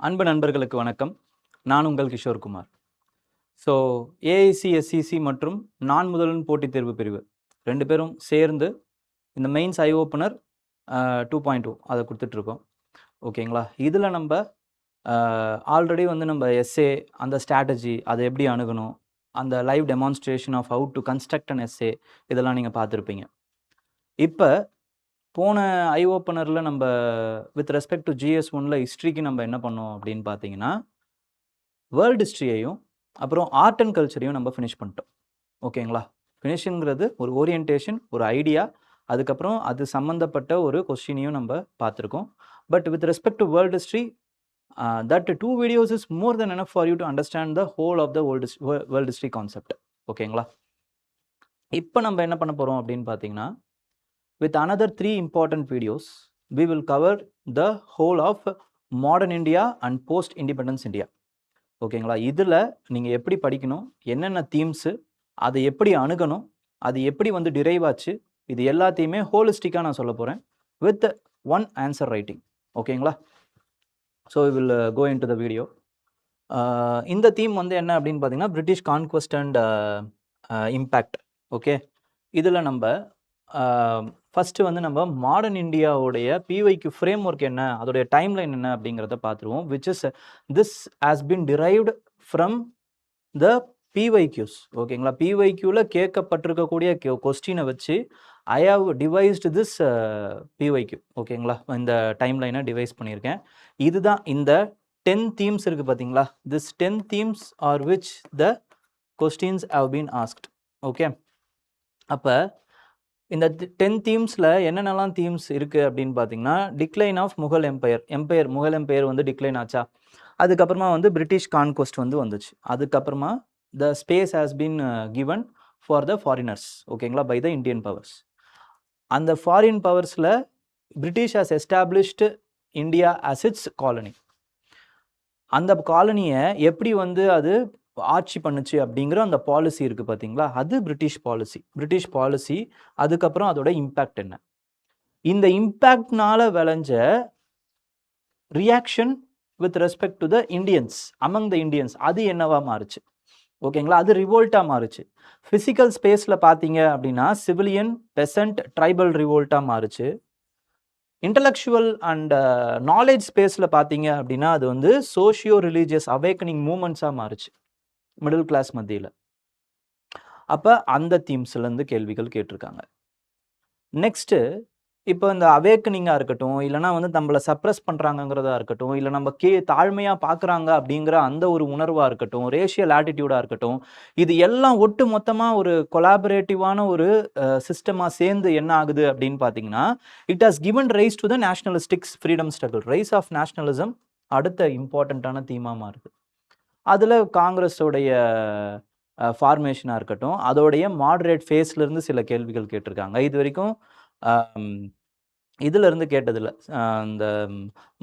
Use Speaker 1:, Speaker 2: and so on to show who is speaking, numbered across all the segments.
Speaker 1: அன்பு நண்பர்களுக்கு வணக்கம். நான் உங்கள் Kishore Kumar. So AIC, SEC மற்றும் நான் முதல்வன் போட்டித் தேர்வு பிரிவு 2 பேரும் சேர்ந்து இந்த மெயின்ஸ் ஐ ஓப்பனர் 2.0 அதை கொடுத்துட்ருக்கோம். ஓகேங்களா? இதில் நம்ம ஆல்ரெடி வந்து நம்ம எஸ்ஏ அந்த ஸ்ட்ராட்டஜி அதை எப்படி அணுகணும், அந்த live demonstration of how to construct an essay இதெல்லாம் நீங்கள் பார்த்துருப்பீங்க. இப்போ போன ஐ ஓப்பனரில் நம்ம வித் ரெஸ்பெக்ட் டு GS1ல ஹிஸ்ட்ரிக்கு நம்ம என்ன பண்ணோம் அப்படின்னு பார்த்தீங்கன்னா, வேர்ல்டு ஹிஸ்ட்ரியையும் அப்புறம் ஆர்ட் அண்ட் கல்ச்சரையும் நம்ம ஃபினிஷ் பண்ணிட்டோம். ஓகேங்களா? ஃபினிஷுங்கிறது ஒரு ஓரியன்டேஷன், ஒரு ஐடியா, அதுக்கப்புறம் அது சம்மந்தப்பட்ட ஒரு கொஸ்டினையும் நம்ம பார்த்துருக்கோம். But with respect to world history, that 2 videos is more than enough for you to understand the whole of the world history concept. ஓகேங்களா? இப்போ நம்ம என்ன பண்ண போகிறோம் அப்படின்னு பார்த்தீங்கன்னா, with another 3 important videos, we will cover the whole of modern India and post independence India. ஓகேங்களா? இதில் நீங்கள் எப்படி படிக்கணும், என்னென்ன தீம்ஸு, அதை எப்படி அணுகணும், அது எப்படி வந்து டிரைவ் ஆச்சு, இது எல்லாத்தையுமே ஹோலிஸ்டிக்காக நான் சொல்ல போகிறேன் வித் ஒன் ஆன்சர் ரைட்டிங். ஓகேங்களா? So we will go into the video. இந்த தீம் வந்து என்ன அப்படின்னு பார்த்தீங்கன்னா, British conquest and impact. Okay, இதில் நம்ம ஃபஸ்ட்டு வந்து நம்ம மாடர்ன் இந்தியாவுடைய பிஒய்க்கு ஃப்ரேம் ஒர்க் என்ன, அதோடைய டைம்லைன் என்ன அப்படிங்கிறத பார்த்துருவோம். Which is this has been derived from the PYQs. ஓகேங்களா? பிஒய்க்யூவில் கேட்கப்பட்டிருக்கக்கூடிய கொஸ்டினை வச்சு I have devised this PYQ. ஓகேங்களா? இந்த டைம்லைனை டிவைஸ் பண்ணியிருக்கேன். இதுதான் இந்த 10 themes இருக்குது பார்த்தீங்களா? This 10 themes are which the questions have been asked. Okay, அப்போ இந்த 10 தீம்ஸில் என்னென்னலாம் தீம்ஸ் இருக்குது அப்படின்னு பார்த்தீங்கன்னா, decline of Mughal empire Mughal empire வந்து டிக்ளைன் ஆச்சா, அதுக்கப்புறமா வந்து பிரிட்டிஷ் கான்கொஸ்ட் வந்து வந்துச்சு, அதுக்கப்புறமா the space has been given for the foreigners. ஓகேங்களா? By the Indian powers. அந்த ஃபாரின் பவர்ஸில் British has established India as its colony. அந்த காலனியை எப்படி வந்து அது ஆட்சி பண்ணுச்சு அப்படிங்கிற அந்த பாலிசி இருக்குது பார்த்தீங்களா, அது பிரிட்டிஷ் பாலிசி. அதுக்கப்புறம் அதோட இம்பேக்ட் என்ன, இந்த இம்பேக்ட்னால விளைஞ்ச reaction with respect to the Indians, among the Indians, அது என்னவா மாறுச்சு. ஓகேங்களா? அது ரிவோல்ட்டாக மாறுச்சு. ஃபிசிக்கல் ஸ்பேஸில் பார்த்தீங்க அப்படின்னா சிவிலியன், பெசன்ட், ட்ரைபல் ரிவோல்ட்டாக மாறுச்சு. இன்டலெக்சுவல் அண்ட் நாலேஜ் ஸ்பேஸில் பார்த்தீங்க அப்படின்னா அது வந்து சோஷியோ ரிலீஜியஸ் அவேக்கனிங் மூமெண்ட்ஸாக மாறுச்சு மிடில் கிளாஸ் மத்தியில். அப்போ அந்த தீம்ஸ்லேருந்து கேள்விகள் கேட்டிருக்காங்க. நெக்ஸ்ட்டு, இப்போ இந்த அவேக்கனிங்காக இருக்கட்டும், இல்லைனா வந்து நம்மளை சப்ரஸ் பண்ணுறாங்கங்கிறதா இருக்கட்டும், இல்லை நம்ம தாழ்மையாக பார்க்குறாங்க அப்படிங்கிற அந்த ஒரு உணர்வாக இருக்கட்டும், ரேஷியல் ஆட்டிடியூடாக இருக்கட்டும், இது எல்லாம் ஒட்டு மொத்தமாக ஒரு கொலாபரேட்டிவான ஒரு சிஸ்டமாக சேர்ந்து என்ன ஆகுது அப்படின்னு பார்த்தீங்கன்னா, it has given rise to the nationalistics freedom struggle. Rise of nationalism அடுத்த இம்பார்ட்டண்ட்டான தீமாக மாறுது. அதில் காங்கிரஸோடைய ஃபார்மேஷனாக இருக்கட்டும், அதோடைய மாடரேட் ஃபேஸ்லேருந்து சில கேள்விகள் கேட்டிருக்காங்க. இது வரைக்கும் இதிலேருந்து கேட்டதில்லை, இந்த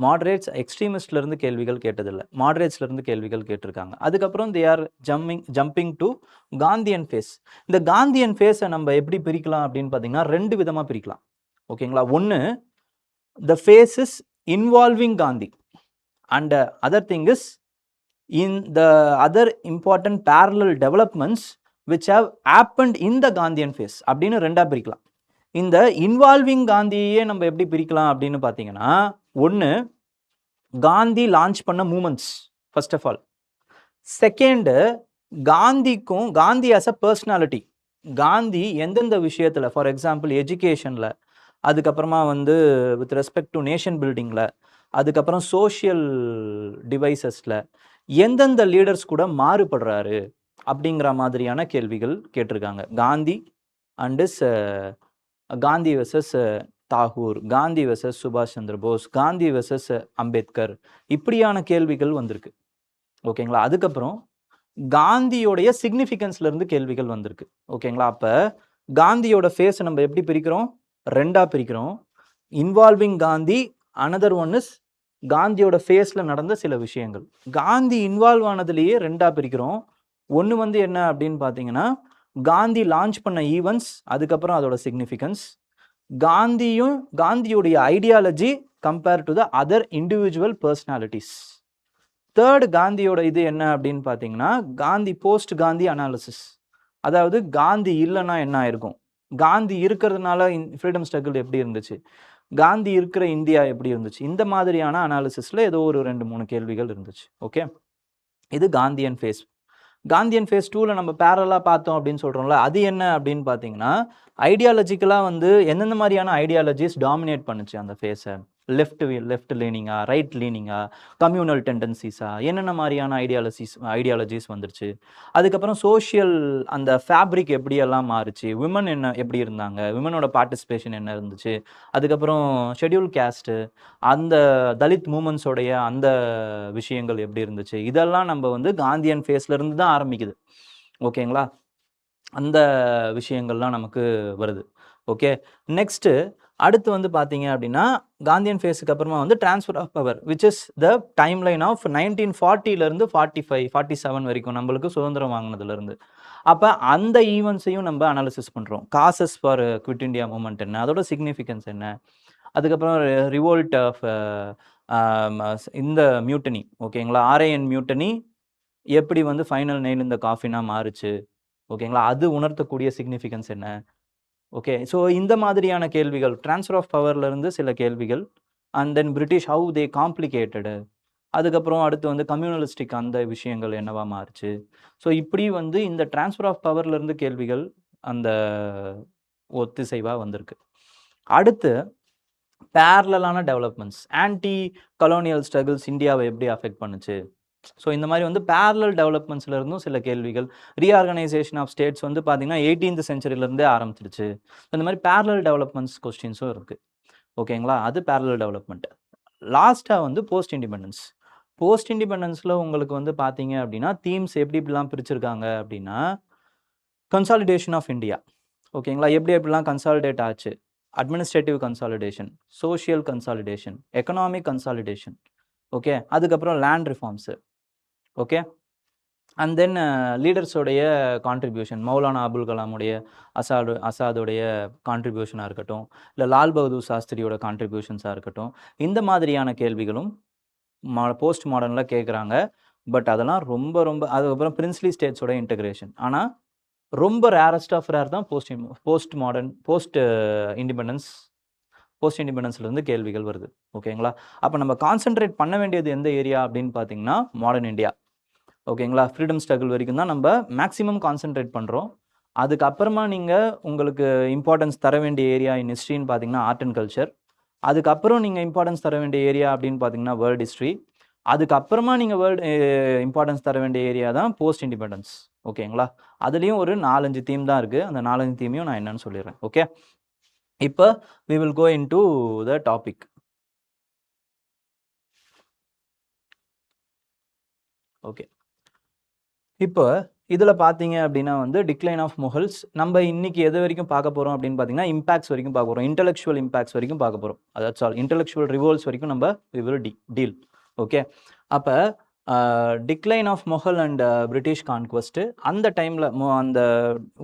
Speaker 1: மாடரேட்ஸ் எக்ஸ்ட்ரீமிஸ்ட்லேருந்து கேள்விகள் கேட்டதில்லை, மாடரேட்ஸ்லேருந்து கேள்விகள் கேட்டிருக்காங்க. அதுக்கப்புறம் they are jumping to Gandhian phase. இந்த காந்தியன் ஃபேஸை நம்ம எப்படி பிரிக்கலாம் அப்படின்னு பார்த்தீங்கன்னா 2 விதமாக பிரிக்கலாம். ஓகேங்களா? ஒன்று, the phase is involving Gandhi and other thing is in the other important parallel developments which have happened in the Gandhian phase அப்படின்னு 2ஆ பிரிக்கலாம். இந்த இன்வால்விங் காந்தியே நம்ம எப்படி பிரிக்கலாம் அப்படின்னு பார்த்தீங்கன்னா, ஒன்று, காந்தி லான்ச் பண்ண movements first of all. Second, Gandhi as a personality, Gandhi எந்தெந்த விஷயத்தில், ஃபார் எக்ஸாம்பிள் எஜுகேஷனில், அதுக்கப்புறமா வந்து வித் ரெஸ்பெக்ட் டு நேஷன் பில்டிங்கில், அதுக்கப்புறம் சோஷியல் டிவைசஸில் எந்தெந்த லீடர்ஸ் கூட மாறுபடுறாரு அப்படிங்கிற மாதிரியான கேள்விகள் கேட்டிருக்காங்க. Gandhi and Gandhi versus Tagore, Gandhi versus சுபாஷ் சந்திர போஸ், காந்தி வெர்சஸ் அம்பேத்கர், இப்படியான கேள்விகள் வந்திருக்கு. ஓகேங்களா? அதுக்கப்புறம் காந்தியோடைய சிக்னிஃபிகன்ஸ்லேருந்து கேள்விகள் வந்திருக்கு. ஓகேங்களா? அப்போ காந்தியோட ஃபேஸை நம்ம எப்படி பிரிக்கிறோம்? 2ஆ பிரிக்கிறோம். Involving Gandhi, another one is காந்தியோட ஃபேஸில் நடந்த சில விஷயங்கள். காந்தி இன்வால்வ் ஆனதுலேயே 2ஆக பிரிக்கிறோம். ஒன்று வந்து என்ன அப்படின்னு பார்த்தீங்கன்னா, காந்தி லான்ச் பண்ண ஈவெண்ட்ஸ், அதுக்கப்புறம் அதோட சிக்னிஃபிகன்ஸ், காந்தியுடைய ideology compare to the other individual personalities. Third காந்தியோட இது என்ன அப்படின்னு பார்த்தீங்கன்னா, காந்தி போஸ்ட் காந்தி அனாலிசிஸ். அதாவது காந்தி இல்லைன்னா என்ன ஆயிருக்கும், காந்தி இருக்கிறதுனால ஃப்ரீடம் ஸ்ட்ரகிள் எப்படி இருந்துச்சு, காந்தி இருக்கிற இந்தியா எப்படி இருந்துச்சு, இந்த மாதிரியான அனாலிசிஸில் ஏதோ ஒரு 2-3 கேள்விகள் இருந்துச்சு. ஓகே, இது காந்தியன் ஃபேஸ். காந்தியன் ஃபேஸ் 2ல் நம்ம பேரலாக பார்த்தோம் அப்படின்னு சொல்கிறோம்ல, அது என்ன அப்படின்னு பார்த்தீங்கன்னா, ஐடியாலஜிக்கலாக வந்து எந்தெந்த மாதிரியான ஐடியாலஜிஸ் டாமினேட் பண்ணுச்சு அந்த ஃபேஸை, லெஃப்ட் லீனிங்கா, ரைட் லீனிங்கா, கம்யூனல் டெண்டன்சிஸா, என்னென்ன மாதிரியான ஐடியாலஜிஸ் வந்துருச்சு. அதுக்கப்புறம் சோஷியல் அந்த ஃபேப்ரிக் எப்படியெல்லாம் மாறுச்சு, விமன் எப்படி இருந்தாங்க, விமனோட பார்ட்டிசிபேஷன் என்ன இருந்துச்சு, அதுக்கப்புறம் ஷெட்யூல் கேஸ்ட்டு, அந்த தலித் மூமெண்ட்ஸோடைய அந்த விஷயங்கள் எப்படி இருந்துச்சு, இதெல்லாம் நம்ம வந்து காந்தியன் ஃபேஸ்லேருந்து தான் ஆரம்பிக்குது. ஓகேங்களா, அந்த விஷயங்கள்லாம் நமக்கு வருது. ஓகே, நெக்ஸ்ட்டு அடுத்து வந்து பார்த்தீங்க அப்படின்னா, காந்தியன் ஃபேஸுக்கு அப்புறமா வந்து transfer of power, which is the time line of 1940லேருந்து 45, 47 வரைக்கும் நம்மளுக்கு சுதந்திரம் வாங்கினதுலேருந்து. அப்போ அந்த ஈவெண்ட்ஸையும் நம்ம அனாலிசிஸ் பண்ணுறோம். Causes for quit India moment என்ன, அதோட சிக்னிஃபிகன்ஸ் என்ன, அதுக்கப்புறம் ரிவோல்ட் ஆஃப் இந்த மியூட்டனி, ஓகேங்களா, ஆர்ஐஎன் மியூட்டனி எப்படி வந்து ஃபைனல் நெயில் இந்த காஃபினா மாறுச்சு, ஓகேங்களா, அது உணர்த்தக்கூடிய சிக்னிஃபிகன்ஸ் என்ன. ஓகே, ஸோ இந்த மாதிரியான கேள்விகள், ட்ரான்ஸ்ஃபர் ஆஃப் பவர்லேருந்து சில கேள்விகள், and then British how they complicated, அதுக்கப்புறம் அடுத்து வந்து கம்யூனலிஸ்டிக் அந்த விஷயங்கள் என்னவா மாறுச்சு. ஸோ இப்படி வந்து இந்த ட்ரான்ஸ்ஃபர் ஆஃப் பவர்லேருந்து கேள்விகள் அந்த ஒத்திசைவாக வந்திருக்கு. அடுத்து பேரலான டெவலப்மெண்ட்ஸ், ஆன்டி கலோனியல் ஸ்ட்ரகிள்ஸ் இந்தியாவை எப்படி அஃபெக்ட் பண்ணுச்சு. ஸோ இந்த மாதிரி வந்து பேரலல் டெவலப்மெண்ட்ஸில் இருந்தும் சில கேள்விகள், ரீஆர்கனைசேஷன் ஆஃப் ஸ்டேட்ஸ் வந்து பார்த்தீங்கன்னா 18th சென்ச்சுரியிலேருந்தே ஆரம்பிச்சிருச்சு. இந்த மாதிரி பேரலல் டெவலப்மெண்ட்ஸ் கொஸ்டின்ஸும் இருக்குது. ஓகேங்களா, அது பேரலல் டெவலப்மெண்ட். லாஸ்ட்டாக வந்து போஸ்ட் இண்டிபெண்டன்ஸ். போஸ்ட் இண்டிபெண்டன்ஸில் உங்களுக்கு வந்து பார்த்தீங்க அப்படின்னா தீம்ஸ் எப்படி இப்படிலாம் பிரிச்சிருக்காங்க அப்படின்னா, கன்சாலிடேஷன் ஆஃப் இந்தியா. ஓகேங்களா, எப்படி எப்படிலாம் கன்சாலிடேட் ஆச்சு, administrative consolidation, social consolidation, economic consolidation, okay, அதுக்கப்புறம் land reforms, okay, and then லீடர்ஸோடைய கான்ட்ரிபியூஷன், மௌலானா அபுல் கலாமுடைய ஆசாதுடைய கான்ட்ரிபியூஷனாக இருக்கட்டும், இல்லை லால் பகதூர் சாஸ்திரியோட கான்ட்ரிபியூஷன்ஸாக இருக்கட்டும், இந்த மாதிரியான கேள்விகளும் போஸ்ட் மாடர்னில் கேட்குறாங்க. பட் அதெல்லாம் ரொம்ப ரொம்ப அதுக்கப்புறம் பிரின்ஸ்லி ஸ்டேட்ஸோட இன்டகிரேஷன். ஆனால் ரொம்ப ரேரஸ்ட் ஆஃப் ரேர் தான் போஸ்ட் மாடர்ன், போஸ்ட் இண்டிபெண்டன்ஸ்லேருந்து கேள்விகள் வருது. ஓகேங்களா, அப்போ நம்ம கான்சென்ட்ரேட் பண்ண வேண்டியது எந்த ஏரியா அப்படின்னு பார்த்தீங்கன்னா மாடர்ன் இந்தியா. ஓகேங்களா, ஃப்ரீடம் ஸ்ட்ரகிள் வரைக்கும் தான் நம்ம மேக்ஸிமம் கான்சென்ட்ரேட் பண்ணுறோம். அதுக்கப்புறமா நீங்கள் உங்களுக்கு இம்பார்ட்டன்ஸ் தர வேண்டிய ஏரியா இன் ஹிஸ்ட்ரின்னு பார்த்தீங்கன்னா ஆர்ட் அண்ட் கல்ச்சர். அதுக்கப்புறம் நீங்கள் இம்பார்ட்டன்ஸ் தர வேண்டிய ஏரியா அப்படின்னு பார்த்தீங்கன்னா வேர்ல்டு ஹிஸ்ட்ரி. அதுக்கப்புறமா நீங்கள் இம்பார்ட்டன்ஸ் தர வேண்டிய ஏரியா தான் போஸ்ட் இண்டிபெண்டன்ஸ். ஓகேங்களா, அதுலேயும் ஒரு 4-5 தீம் தான் இருக்குது. அந்த 4-5 தீமையும் நான் என்னன்னு சொல்லிடுறேன். ஓகே, இப்போ we will go into the topic. Okay, இப்போ இதில் பார்த்தீங்க அப்படின்னா வந்து டிக்ளைன் ஆஃப் முகல்ஸ். நம்ம இன்னைக்கு எது வரைக்கும் பார்க்க போகிறோம் அப்படின்னு பார்த்தீங்கன்னா இம்பாக்ட்ஸ் வரைக்கும் பார்க்க போகிறோம், இன்டெலெக்சுவல் இம்பாக்ட்ஸ் வரைக்கும் பார்க்க போகிறோம். அதாவது சால் இன்டெலெக்சுவல் ரிவோல்ஸ் வரைக்கும் நம்ம we will deal. ஓகே, அப்போ decline of Mughal and British conquest அந்த டைமில் அந்த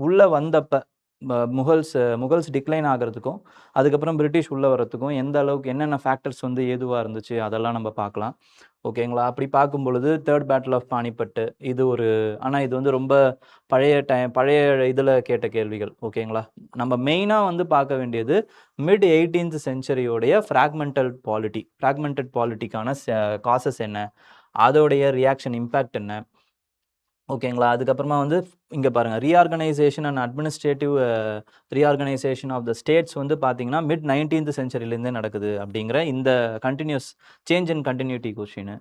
Speaker 1: உள்ளே வந்தப்போ முகல்ஸ் டிக்ளைன் ஆகிறதுக்கும் அதுக்கப்புறம் பிரிட்டிஷ் உள்ளே வர்றதுக்கும் எந்த அளவுக்கு என்னென்ன ஃபேக்டர்ஸ் வந்து ஏதுவாக இருந்துச்சு அதெல்லாம் நம்ம பார்க்கலாம். ஓகேங்களா, அப்படி பார்க்கும் பொழுது தேர்ட் பேட்டில் ஆஃப் பானிபட்டு இது ஒரு, ஆனால் இது வந்து ரொம்ப பழைய இதில் கேட்ட கேள்விகள். ஓகேங்களா, நம்ம மெயினாக வந்து பார்க்க வேண்டியது மிட் 18th சென்ச்சுரியோடைய ஃப்ராக்மெண்டட் பாலிட்டிக்கான காசஸ் என்ன, அதோடைய ரியாக்ஷன் இம்பேக்ட் என்ன. ஓகேங்களா, அதுக்கப்புறமா வந்து இங்கே பாருங்கள், reorganisation and administrative reorganisation of the states வந்து பார்த்தீங்கன்னா மிட் 19th சென்ச்சுரியிலேருந்தே நடக்குது அப்படிங்கிற இந்த continuous change and continuity question.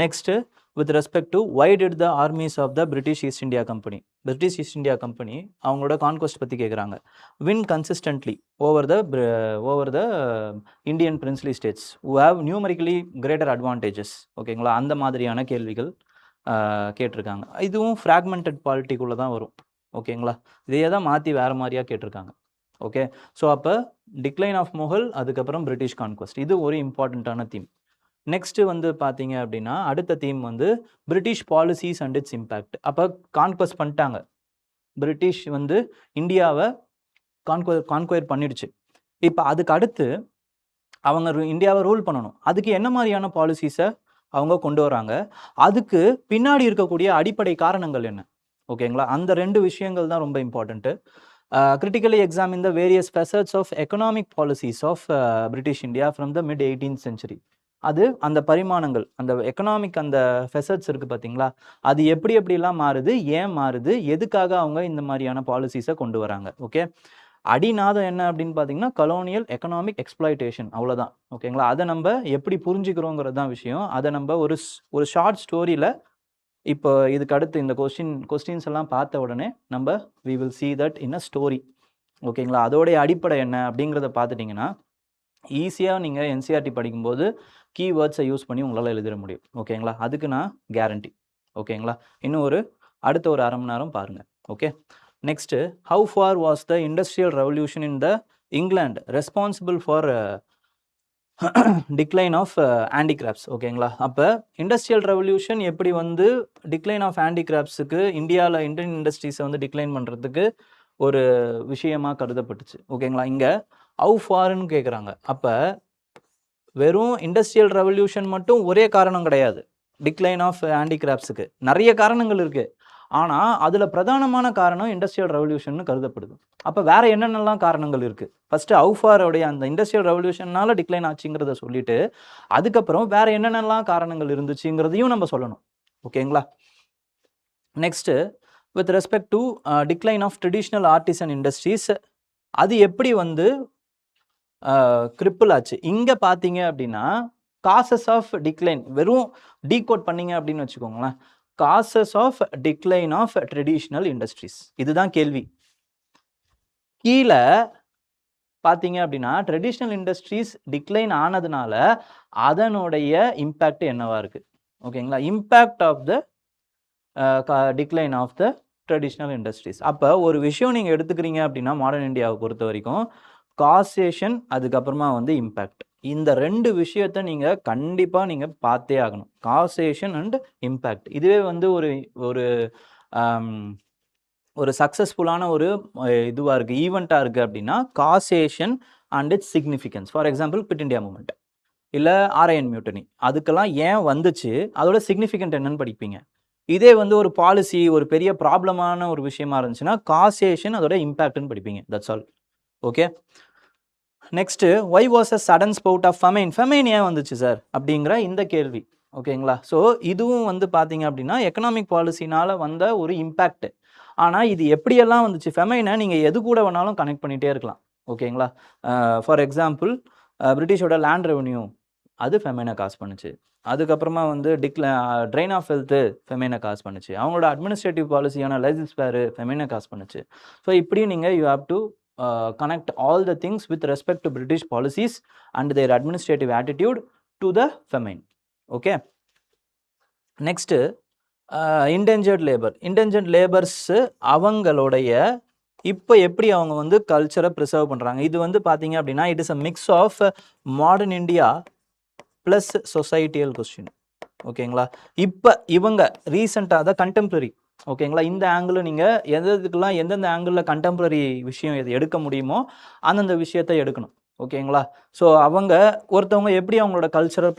Speaker 1: Next with respect to why did the armies of the British East India Company அவங்களோட கான்குவஸ்ட் பற்றி கேட்குறாங்க. Win consistently over the Indian princely states who have numerically greater advantages. ஓகேங்களா, அந்த மாதிரியான கேள்விகள் கேட்டிருக்காங்க. இதுவும் fragmented பாலிட்டிக்குள்ளே தான் வரும். ஓகேங்களா, இதையே தான் மாற்றி வேறு மாதிரியாக கேட்டிருக்காங்க. ஓகே, ஸோ அப்போ டிக்ளைன் ஆஃப் முகல், அதுக்கப்புறம் பிரிட்டிஷ் கான்குவஸ்ட், இது ஒரு இம்பார்ட்டண்ட்டான தீம். நெக்ஸ்ட்டு வந்து பார்த்தீங்க அப்படின்னா அடுத்த தீம் வந்து British policies and it's impact. அப்போ கான்குவஸ்ட் பண்ணிட்டாங்க, பிரிட்டிஷ் வந்து இந்தியாவை கான்குயர் பண்ணிடுச்சு. இப்போ அதுக்கு அடுத்து அவங்க இந்தியாவை ரூல் பண்ணணும். அதுக்கு என்ன மாதிரியான பாலிசிஸை அவங்க கொண்டு வராங்க. அதுக்கு பின்னாடி இருக்கக்கூடிய அடிப்படை காரணங்கள் என்ன? ஓகேங்களா? அந்த 2 விஷயங்கள் தான் ரொம்ப important. Critically examine the various facets of economic policies of British India from the mid 18th century. அது அந்த பரிமாணங்கள், அந்த எக்கனாமிக் அந்த ஃபெசட்ஸ் இருக்கு பார்த்தீங்களா? அது எப்படிலாம் மாறுது? ஏன் மாறுது? எதுக்காக அவங்க இந்த மாரியான பாலிசிஸ கொண்டு வராங்க? ஓகே. அடிநாதம் என்ன அப்படின்னு பார்த்தீங்கன்னா, கொலோனியல் எக்கனாமிக் எக்ஸ்ப்ளாய்டேஷன் அவ்வளோதான். ஓகேங்களா? அத நம்ப எப்படி புரிஞ்சுக்கிறோங்கிறது தான் விஷயம். அத நம்ப ஒரு ஷார்ட் ஸ்டோரியில இப்போ இதுக்கு அடுத்து இந்த கொஸ்டின்ஸ் எல்லாம் பார்த்த உடனே நம்ம we will see that in a story. ஓகேங்களா? அதோடைய அடிப்படை என்ன அப்படிங்கிறத பார்த்துட்டிங்கன்னா, ஈஸியாக நீங்கள் என்சிஆர்டி படிக்கும்போது கீவேர்ட்ஸை யூஸ் பண்ணி உங்களால் எழுதிட முடியும். ஓகேங்களா? அதுக்கு நான் கேரண்டி. ஓகேங்களா? இன்னும் அடுத்த ஒரு 1/2 மணி நேரம் பாருங்கள். Okay. Next, how far was the industrial revolution in the England responsible for decline of handicrafts. ஓகேங்களா? அப்போ இண்டஸ்ட்ரியல் ரெவல்யூஷன் எப்படி வந்து டிக்ளைன் ஆஃப் ஹேண்டிகிராஃப்ட்ஸுக்கு இந்தியாவில் இந்தியன் இண்டஸ்ட்ரீஸை வந்து டிக்ளைன் பண்ணுறதுக்கு ஒரு விஷயமா கருதப்பட்டுச்சு. ஓகேங்களா? இங்கே ஹவு ஃபார்ன்னு கேட்குறாங்க. அப்போ வெறும் இண்டஸ்ட்ரியல் ரெவல்யூஷன் மட்டும் ஒரே காரணம் கிடையாது டிக்ளைன் ஆஃப் ஹேண்டிகிராஃப்ட்ஸுக்கு. நிறைய காரணங்கள் இருக்குது. ஆனால் அதில் பிரதானமான காரணம் இண்டஸ்ட்ரியல் ரெவல்யூஷன் கருதப்படுது. அப்போ வேற என்னென்னலாம் காரணங்கள் இருக்குது? ஃபர்ஸ்ட் அவுஃபாரோடைய அந்த இண்டஸ்ட்ரியல் ரெவல்யூஷனால டிக்ளைன் ஆச்சுங்கிறத சொல்லிட்டு, அதுக்கப்புறம் வேற என்னென்னலாம் காரணங்கள் இருந்துச்சுங்கிறதையும் நம்ம சொல்லணும். ஓகேங்களா? Next, with respect to decline of traditional artisan industries, அது எப்படி வந்து கிரிப்பிள் ஆச்சு? இங்கே பார்த்தீங்க அப்படின்னா காசஸ் ஆஃப் டிக்ளைன் வெறும் டீகோட் பண்ணீங்க அப்படின்னு வச்சுக்கோங்களேன். Causes of decline of traditional industries, இதுதான் கேள்வி. கீழே பார்த்தீங்க அப்படின்னா ட்ரெடிஷ்னல் இண்டஸ்ட்ரீஸ் டிக்ளைன் ஆனதுனால அதனுடைய இம்பேக்ட் என்னவா இருக்கு? ஓகேங்களா? Impact of the decline of the traditional industries. அப்போ ஒரு விஷயம் நீங்கள் எடுத்துக்கிறீங்க அப்படின்னா மாடர்ன் இந்தியாவை பொறுத்த வரைக்கும் காசேஷன், அதுக்கப்புறமா வந்து இம்பேக்ட், இந்த 2 விஷயத்தை நீங்கள் கண்டிப்பாக நீங்கள் பார்த்தே ஆகணும். Causation and impact. இதுவே வந்து ஒரு சக்ஸஸ்ஃபுல்லான ஒரு இதுவாக இருக்குது, ஈவெண்ட்டாக இருக்குது அப்படின்னா causation and it's significance. For example quit India moment இல்லை ஆர்ஐஎன் மியூட்டனி, அதுக்கெல்லாம் ஏன் வந்துச்சு, அதோட சிக்னிஃபிகன்ட் என்னன்னு படிப்பீங்க. இதே வந்து ஒரு பாலிசி ஒரு பெரிய ப்ராப்ளமான ஒரு விஷயமா இருந்துச்சுன்னா காசேஷன் அதோட இம்பேக்ட்னு படிப்பீங்க. That's all. Okay. Next, why was a sudden spout of famine? Famine ஏன் வந்துச்சு சார் அப்படிங்கிற இந்த கேள்வி. ஓகேங்களா? ஸோ இதுவும் வந்து பார்த்தீங்க அப்படின்னா எக்கனாமிக் பாலிசினால் வந்த ஒரு இம்பேக்ட். ஆனால் இது எப்படியெல்லாம் வந்துச்சு? ஃபெமைனை நீங்கள் எது கூட வேணாலும் கனெக்ட் பண்ணிகிட்டே இருக்கலாம். ஓகேங்களா? ஃபார் எக்ஸாம்பிள், பிரிட்டிஷோட லேண்ட் ரெவன்யூ அது ஃபெமைனை காசு பண்ணுச்சு. அதுக்கப்புறமா வந்து ட்ரெயின் ஆஃப் வெல்த்து ஃபெமைனை காசு பண்ணுச்சு. அவங்களோட அட்மினிஸ்ட்ரேட்டிவ் பாலிசியான லைசன்ஸ் பேரு ஃபெமைனை காசு பண்ணுச்சு. ஸோ இப்படியும் நீங்கள் you have to connect all the things with respect to British policies and their administrative attitude to the famine. Okay. Next, indentured labor. Indentured laborers அவங்களுடைய இப்போ எப்படி அவங்க வந்து கல்ச்சரை ப்ரிசர்வ் பண்ணுறாங்க? இது வந்து பார்த்தீங்க அப்படின்னா it is a mix of modern India plus societal question. ஓகேங்களா? இப்போ இவங்க ரீசெண்டாக தான் கண்டெம்பரரி. ஓகேங்களா? இந்த ஆங்கிள் நீங்கள் எதுக்கெல்லாம் எந்தெந்த ஆங்கிளில் கண்டெம்பரரி விஷயம் எது எடுக்க முடியுமோ அந்தந்த விஷயத்தை எடுக்கணும். ஓகேங்களா? ஸோ ஒருத்தவங்க எப்படி அவங்களோட கல்ச்சரை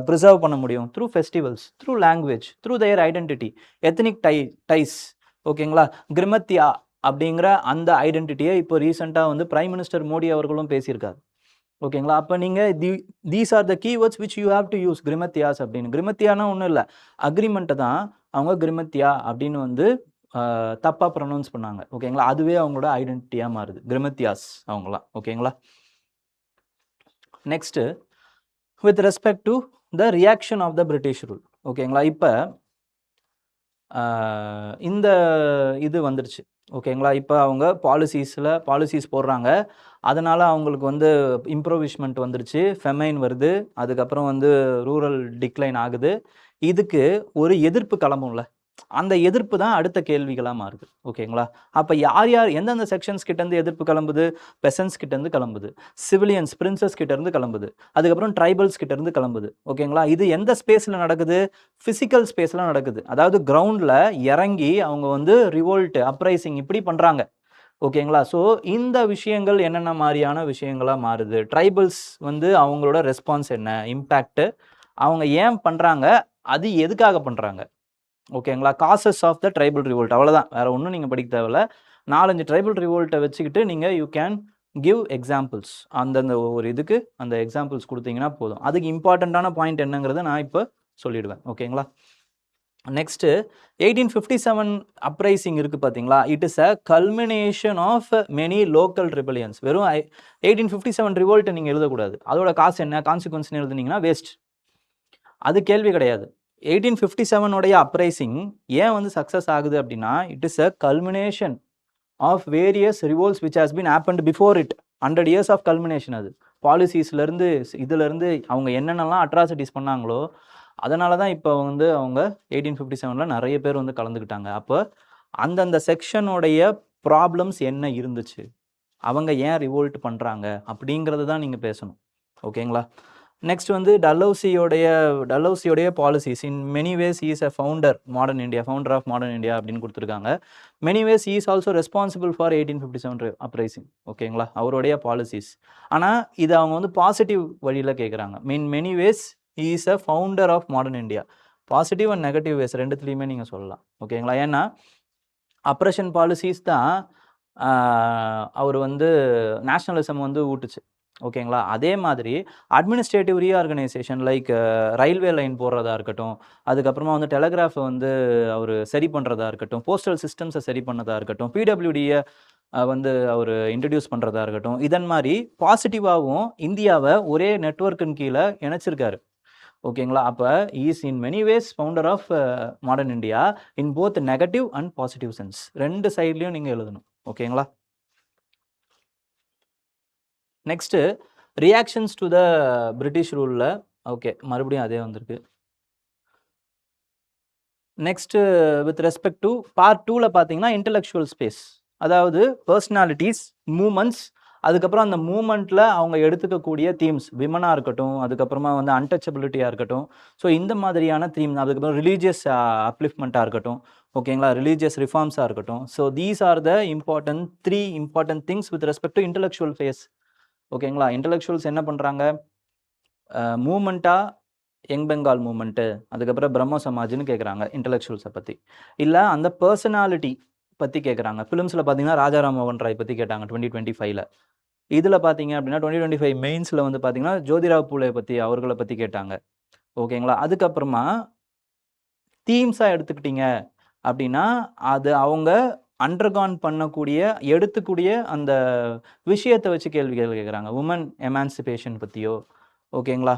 Speaker 1: ப்ரிசர்வ் பண்ண முடியும்? Through festivals, through language, through their identity, ethnic ties. ஓகேங்களா? கிரிமத்தியா அப்படிங்கிற அந்த ஐடென்டிட்டியை இப்போ ரீசெண்டாக வந்து பிரைம் மினிஸ்டர் மோடி அவர்களும் பேசியிருக்காரு. ஓகேங்களா? அப்போ நீங்கள் these are the keywords which you have to use. கிரிமத்தியாஸ் அப்படின்னு. கிரிமத்தியானா ஒன்றும் இல்லை, அக்ரிமெண்ட்டை தான் அவங்க கிரிமத்தியா அப்படின்னு வந்து தப்பாக ப்ரொனவுன்ஸ் பண்ணாங்க. ஓகேங்களா? அதுவே அவங்களோட ஐடென்டிட்டியாக மாறுது, கிரிமத்தியாஸ் அவங்களாம். ஓகேங்களா? Next, with respect to the reaction of the British rule. ஓகேங்களா? இப்போ இந்த இது வந்துடுச்சு. ஓகேங்களா? இப்போ அவங்க பாலிசிஸ் போடுறாங்க. அதனால் அவங்களுக்கு வந்து இம்ப்ரூவிஷ்மெண்ட் வந்துடுச்சு, ஃபெமைன் வருது, அதுக்கப்புறம் வந்து ரூரல் டிக்ளைன் ஆகுது. இதுக்கு ஒரு எதிர்ப்பு கிளம்பும்ல, அந்த எதிர்ப்பு தான் அடுத்த கேள்விகளாக மாறுது. ஓகேங்களா? அப்போ யார் எந்தெந்த செக்ஷன்ஸ் கிட்டேருந்து எதிர்ப்பு கிளம்புது? பெசன்ஸ் கிட்டேருந்து கிளம்புது, சிவிலியன்ஸ் பிரின்சஸ் கிட்டேருந்து கிளம்புது, அதுக்கப்புறம் ட்ரைபல்ஸ் கிட்டேருந்து கிளம்புது. ஓகேங்களா? இது எந்த ஸ்பேஸில் நடக்குது? ஃபிசிக்கல் ஸ்பேஸில் நடக்குது. அதாவது கிரவுண்டில் இறங்கி அவங்க வந்து ரிவோல்ட், அப்ரைசிங் இப்படி பண்ணுறாங்க. ஓகேங்களா? ஸோ இந்த விஷயங்கள் என்னென்ன மாதிரியான விஷயங்களாக மாறுது? ட்ரைபல்ஸ் வந்து அவங்களோட ரெஸ்பான்ஸ் என்ன, இம்பேக்ட், அவங்க ஏன் பண்ணுறாங்க, அது எதுக்காக பண்ணுறாங்க, ஓகேங்களா? Causes of the tribal revolt, அவ்வளோதான், வேறு ஒன்றும் நீங்கள் படிக்க தேவையில்ல. 4-5 ட்ரைபல் ரிவோல்ட்டை வச்சுக்கிட்டு நீங்கள் யூ கேன் கிவ் எக்ஸாம்பிள்ஸ், அந்தந்த ஒரு இதுக்கு அந்த எக்ஸாம்பிள்ஸ் கொடுத்தீங்கன்னா போதும். அதுக்கு இம்பார்ட்டண்ட்டான பாயிண்ட் என்னங்கிறத நான் இப்போ சொல்லிடுவேன், ஓகேங்களா? நெக்ஸ்ட்டு 1857 அப்ரைசிங் இருக்குது பார்த்தீங்களா, it is a culmination of many local rebellions. வெறும் 1857 ரிவோல்ட்டை நீங்கள் எழுதக்கூடாது, அதோட காசு என்ன கான்சிக்வன்ஸ்னு எழுதுனீங்கன்னா வேஸ்ட், அது கேள்வி கிடையாது. 1857 அப்ரைசிங் ஏன் வந்து சக்ஸஸ் ஆகுது அப்படின்னா, it is a culmination of various revolts which has been happened before it. 100 years of culmination. அது பாலிசிஸ்லேருந்து இதுலேருந்து அவங்க என்னென்னலாம் அட்ராசிட்டிஸ் பண்ணாங்களோ அதனால தான் இப்போ வந்து அவங்க 1857 நிறைய பேர் வந்து கலந்துக்கிட்டாங்க. அப்போ அந்தந்த செக்ஷனுடைய ப்ராப்ளம்ஸ் என்ன இருந்துச்சு, அவங்க ஏன் ரிவோல்ட் பண்ணுறாங்க அப்படிங்கிறது தான் நீங்கள் பேசணும், ஓகேங்களா? நெக்ஸ்ட் வந்து டல்ஹௌசியோடைய policies, in many ways is a founder modern India, founder of modern India அப்படின்னு கொடுத்துருக்காங்க. Many ways is also responsible for 1857 uprising, ஓகேங்களா? அவருடைய பாலிசிஸ். ஆனால் இது அவங்க வந்து பாசிட்டிவ் வழியில் கேட்குறாங்க. Many ways is a founder of modern India. Positive and negative ways ரெண்டுத்துலேயுமே நீங்கள் சொல்லலாம், ஓகேங்களா? ஏன்னா அப்ரஷன் பாலிசிஸ் தான் அவர் வந்து நேஷ்னலிசம் வந்து ஊட்டுச்சு, ஓகேங்களா? அதே மாதிரி administrative reorganisation like railway line போடுறதா இருக்கட்டும், அதுக்கப்புறமா வந்து டெலகிராஃபை வந்து அவர் சரி பண்ணுறதா இருக்கட்டும், போஸ்டல் சிஸ்டம்ஸை சரி பண்ணதா இருக்கட்டும், பிடபிள்யூடியை வந்து அவர் இன்ட்ரடியூஸ் பண்ணுறதா இருக்கட்டும், இதன் மாதிரி பாசிட்டிவாகவும் இந்தியாவை ஒரே நெட்வொர்க்கின் கீழே இணைச்சிருக்காரு, ஓகேங்களா? அப்போ is in many ways founder of modern India in both negative and positive sense. ரெண்டு சைட்லையும் நீங்கள் எழுதணும், ஓகேங்களா? Next reactions to the British ரூலில், ஓகே மறுபடியும் அதே வந்திருக்கு. Next with respect to part 2ல் பார்த்தீங்கன்னா இன்டெலெக்சுவல் ஸ்பேஸ், அதாவது பர்சனாலிட்டிஸ், மூமெண்ட்ஸ், அதுக்கப்புறம் அந்த மூமெண்ட்டில் அவங்க எடுத்துக்கக்கூடிய தீம்ஸ், விமனாக இருக்கட்டும், அதுக்கப்புறமா வந்து அன்டச்சபிலிட்டியாக இருக்கட்டும், ஸோ இந்த மாதிரியான தீம், அதுக்கப்புறம் ரிலீஜியஸ் அப்லிஃப்ட்மெண்ட்டாக இருக்கட்டும், ஓகேங்களா? ரிலீஜியஸ் ரிஃபார்ம்ஸாக இருக்கட்டும். So these are the three important things with respect to intellectual phase, ஓகேங்களா? இன்டெலெக்சுவல்ஸ் என்ன பண்ணுறாங்க, மூமெண்ட்டாக யங் பெங்கால் மூமெண்ட்டு, அதுக்கப்புறம் பிரம்ம சமாஜ்னு கேட்குறாங்க இன்டெலெக்சுவல்ஸை பற்றி, இல்லை அந்த பர்சனாலிட்டி பற்றி கேட்குறாங்க. ஃபிலிம்ஸில் பார்த்தீங்கன்னா ராஜாராம் மோகன் ராய் பற்றி கேட்டாங்க 2025. இதில் பார்த்தீங்க அப்படின்னா 2025 மெயின்ஸில் வந்து பார்த்தீங்கன்னா ஜோதிராவ் பூலே பற்றி, அவர்களை பற்றி கேட்டாங்க, ஓகேங்களா? அதுக்கப்புறமா தீம்ஸாக எடுத்துக்கிட்டீங்க அப்படின்னா அது அவங்க அண்டர்கான் பண்ணக்கூடிய எடுத்துக்கூடிய அந்த விஷயத்தை வச்சு கேள்விகள் கேட்குறாங்க. உமன் எமான்சிபேஷன் பற்றியோ, ஓகேங்களா,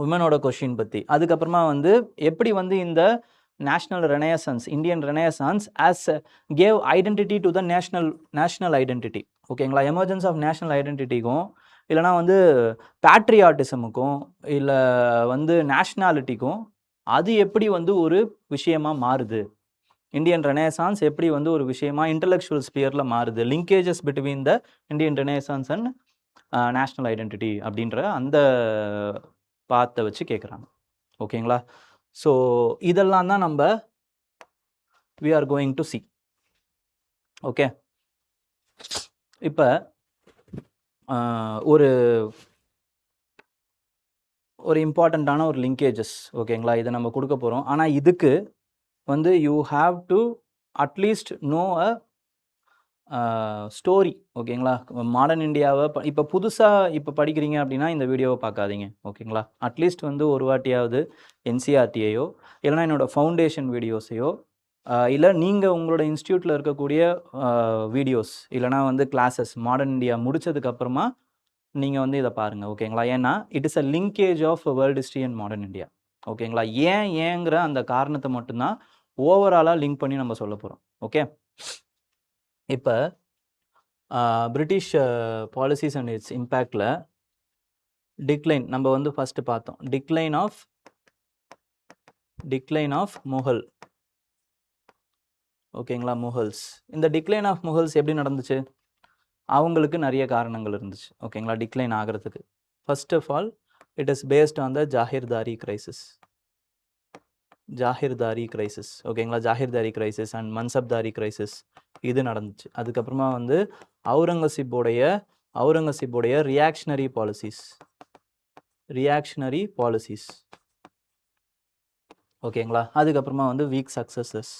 Speaker 1: உமனோட கொஷின் பற்றி, அதுக்கப்புறமா வந்து எப்படி வந்து இந்த national renaissance, Indian renaissance as gave identity to the national identity, ஓகேங்களா? எமர்ஜென்ஸ் ஆஃப் நேஷ்னல் ஐடென்டிட்டிக்கும் இல்லைனா வந்து பேட்ரியாட்டிசமுக்கும் இல்லை வந்து நேஷ்னாலிட்டிக்கும் அது எப்படி வந்து ஒரு விஷயமா மாறுது, இந்தியன் ரெனேசான்ஸ் எப்படி வந்து ஒரு விஷயமா இன்டெலெக்சுவல் ஸ்பியரில் மாறுது, linkages between the Indian Renaissance and national identity அப்படின்ற அந்த பார்த்தை வச்சு கேட்குறாங்க, ஓகேங்களா? ஸோ இதெல்லாம் தான் நம்ம we are going to see, okay? இப்போ ஒரு இம்பார்ட்டண்ட்டான ஒரு லிங்கேஜஸ், ஓகேங்களா, இதை நம்ம கொடுக்க போகிறோம். ஆனால் இதுக்கு வந்து you have to at least know a story, ஓகேங்களா? மாடர்ன் இந்தியாவை இப்போ புதுசாக இப்போ படிக்கிறீங்க அப்படின்னா இந்த வீடியோவை பார்க்காதீங்க, ஓகேங்களா? அட்லீஸ்ட் வந்து ஒரு வாட்டியாவது என்சிஆர்டியையோ இல்லைனா என்னோடய ஃபவுண்டேஷன் வீடியோஸையோ இல்லை நீங்கள் உங்களோட இன்ஸ்டியூட்டில் இருக்கக்கூடிய வீடியோஸ் இல்லைனா வந்து கிளாஸஸ் மாடர்ன் இந்தியா முடித்ததுக்கப்புறமா நீங்கள் வந்து இதை பாருங்கள், ஓகேங்களா? ஏன்னா it is a linkage of world history and modern India, ஓகேங்களா? ஏங்கிற அந்த காரணத்தை மட்டும்தான் ஓவராலாக லிங்க் பண்ணி நம்ம சொல்ல போகிறோம், ஓகே? இப்போ பிரிட்டிஷ் பாலிசிஸ் அண்ட் இட்ஸ் இம்பேக்டில் டிக்ளைன் நம்ம வந்து ஃபஸ்ட்டு பார்த்தோம். டிக்ளைன் ஆஃப் முகல், ஓகேங்களா? முகல்ஸ், இந்த டிக்ளைன் ஆஃப் முகல்ஸ் எப்படி நடந்துச்சு, அவங்களுக்கு நிறைய காரணங்கள் இருந்துச்சு, ஓகேங்களா, டிக்ளைன் ஆகிறதுக்கு. First of all it is based on the jagirdari crisis, ஓகேங்களா? Jagirdari crisis and mansabdari crisis இது நடந்துச்சு. அதுக்கப்புறமா வந்து அவுரங்கசீப்போடைய ரியாக்ஷனரி பாலிசிஸ், ஓகேங்களா. அதுக்கப்புறமா வந்து வீக் சக்சஸர்ஸ்.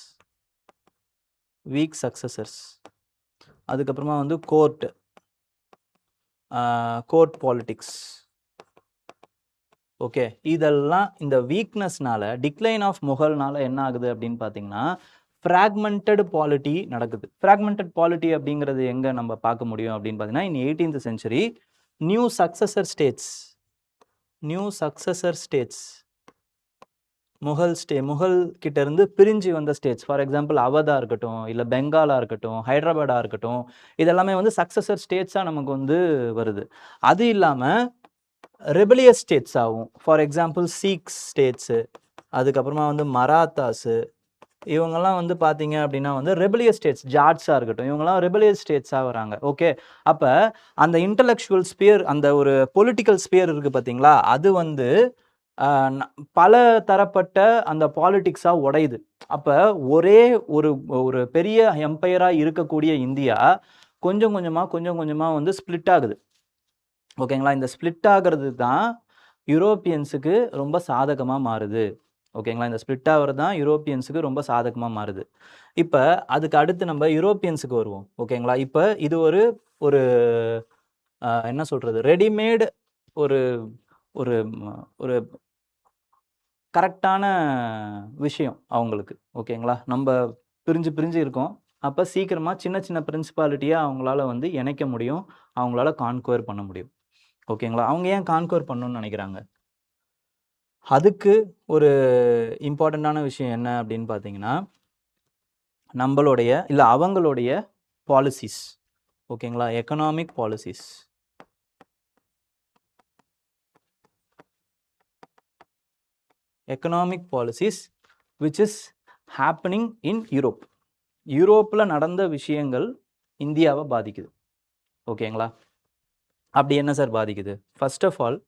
Speaker 1: அதுக்கப்புறமா வந்து கோர்ட் பாலிடிக்ஸ். ஓகே, இதெல்லாம் இந்த வீக்னஸ்னால, டிக்ளைன் ஆஃப் முகல்னால என்ன ஆகுது அப்படின்னு பார்த்தீங்கன்னா, ஃப்ராக்மெண்டட் பாலிட்டி நடக்குது. ஃப்ராக்மெண்டட் பாலிட்டி அப்படிங்கிறது எங்கே நம்ம பார்க்க முடியும் அப்படின்னு பார்த்தீங்கன்னா, இன் 18th century new successor states Mughal கிட்ட இருந்து பிரிஞ்சு வந்த ஸ்டேட்ஸ், ஃபார் எக்ஸாம்பிள் அவதா இருக்கட்டும், இல்லை பெங்காலா இருக்கட்டும், ஹைதராபாடா இருக்கட்டும், இதெல்லாமே வந்து சக்சஸர் ஸ்டேட்ஸாக நமக்கு வந்து வருது. அது இல்லாமல் ரெபலியஸ் ஸ்டேட்ஸ் ஆகும். ஃபார் எக்ஸாம்பிள் சீக்ஸ் ஸ்டேட்ஸு, அதுக்கப்புறமா வந்து மராத்தாஸு, இவங்கெல்லாம் வந்து பார்த்தீங்க அப்படின்னா வந்து ரெபலியஸ் ஸ்டேட்ஸ், ஜாட்ஸாக இருக்கட்டும், இவங்கெல்லாம் ரெபலியஸ் ஸ்டேட்ஸாக வராங்க. ஓகே, அப்போ அந்த இன்டலெக்சுவல் ஸ்பியர், அந்த ஒரு பொலிட்டிக்கல் ஸ்பியர் இருக்குது பார்த்தீங்களா, அது வந்து பல தரப்பட்ட அந்த பாலிட்டிக்ஸாக உடையுது. அப்போ ஒரே ஒரு ஒரு பெரிய எம்பையராக இருக்கக்கூடிய இந்தியா கொஞ்சம் கொஞ்சமாக வந்து ஸ்ப்ளிட் ஆகுது. ஓகேங்களா. இந்த ஸ்ப்ளிட் ஆகிறது தான் யூரோப்பியன்ஸுக்கு ரொம்ப சாதகமாக மாறுது. ஓகேங்களா. இந்த ஸ்ப்ளிட் ஆகிறது தான் யூரோப்பியன்ஸுக்கு ரொம்ப சாதகமாக மாறுது. இப்போ அதுக்கு அடுத்து நம்ம யூரோப்பியன்ஸுக்கு வருவோம். ஓகேங்களா. இப்போ இது ஒரு ஒரு என்ன சொல்கிறது, ரெடிமேடு ஒரு ஒரு ஒரு கரெக்டான விஷயம் அவங்களுக்கு. ஓகேங்களா. நம்ம பிரிஞ்சு இருக்கோம். அப்போ சீக்கிரமாக சின்ன சின்ன பிரின்சிபாலிட்டியாக அவங்களால வந்து இணைக்க முடியும், அவங்களால கான்குவர் பண்ண முடியும். ஓகேங்களா. அவங்க ஏன் கான்குவர் பண்ணணும்னு நினைக்கிறாங்க? அதுக்கு ஒரு இம்பார்ட்டண்ட்டான விஷயம் என்ன அப்படின்னு பார்த்தீங்கன்னா, நம்மளுடைய இல்லை அவங்களுடைய பாலிசிஸ். ஓகேங்களா. Economic policies. Which is happening in Europe. யூரோப்பில் நடந்த விஷயங்கள் இந்தியாவை பாதிக்குது. ஓகேங்களா. அப்படி என்ன சார் பாதிக்குது? First of all,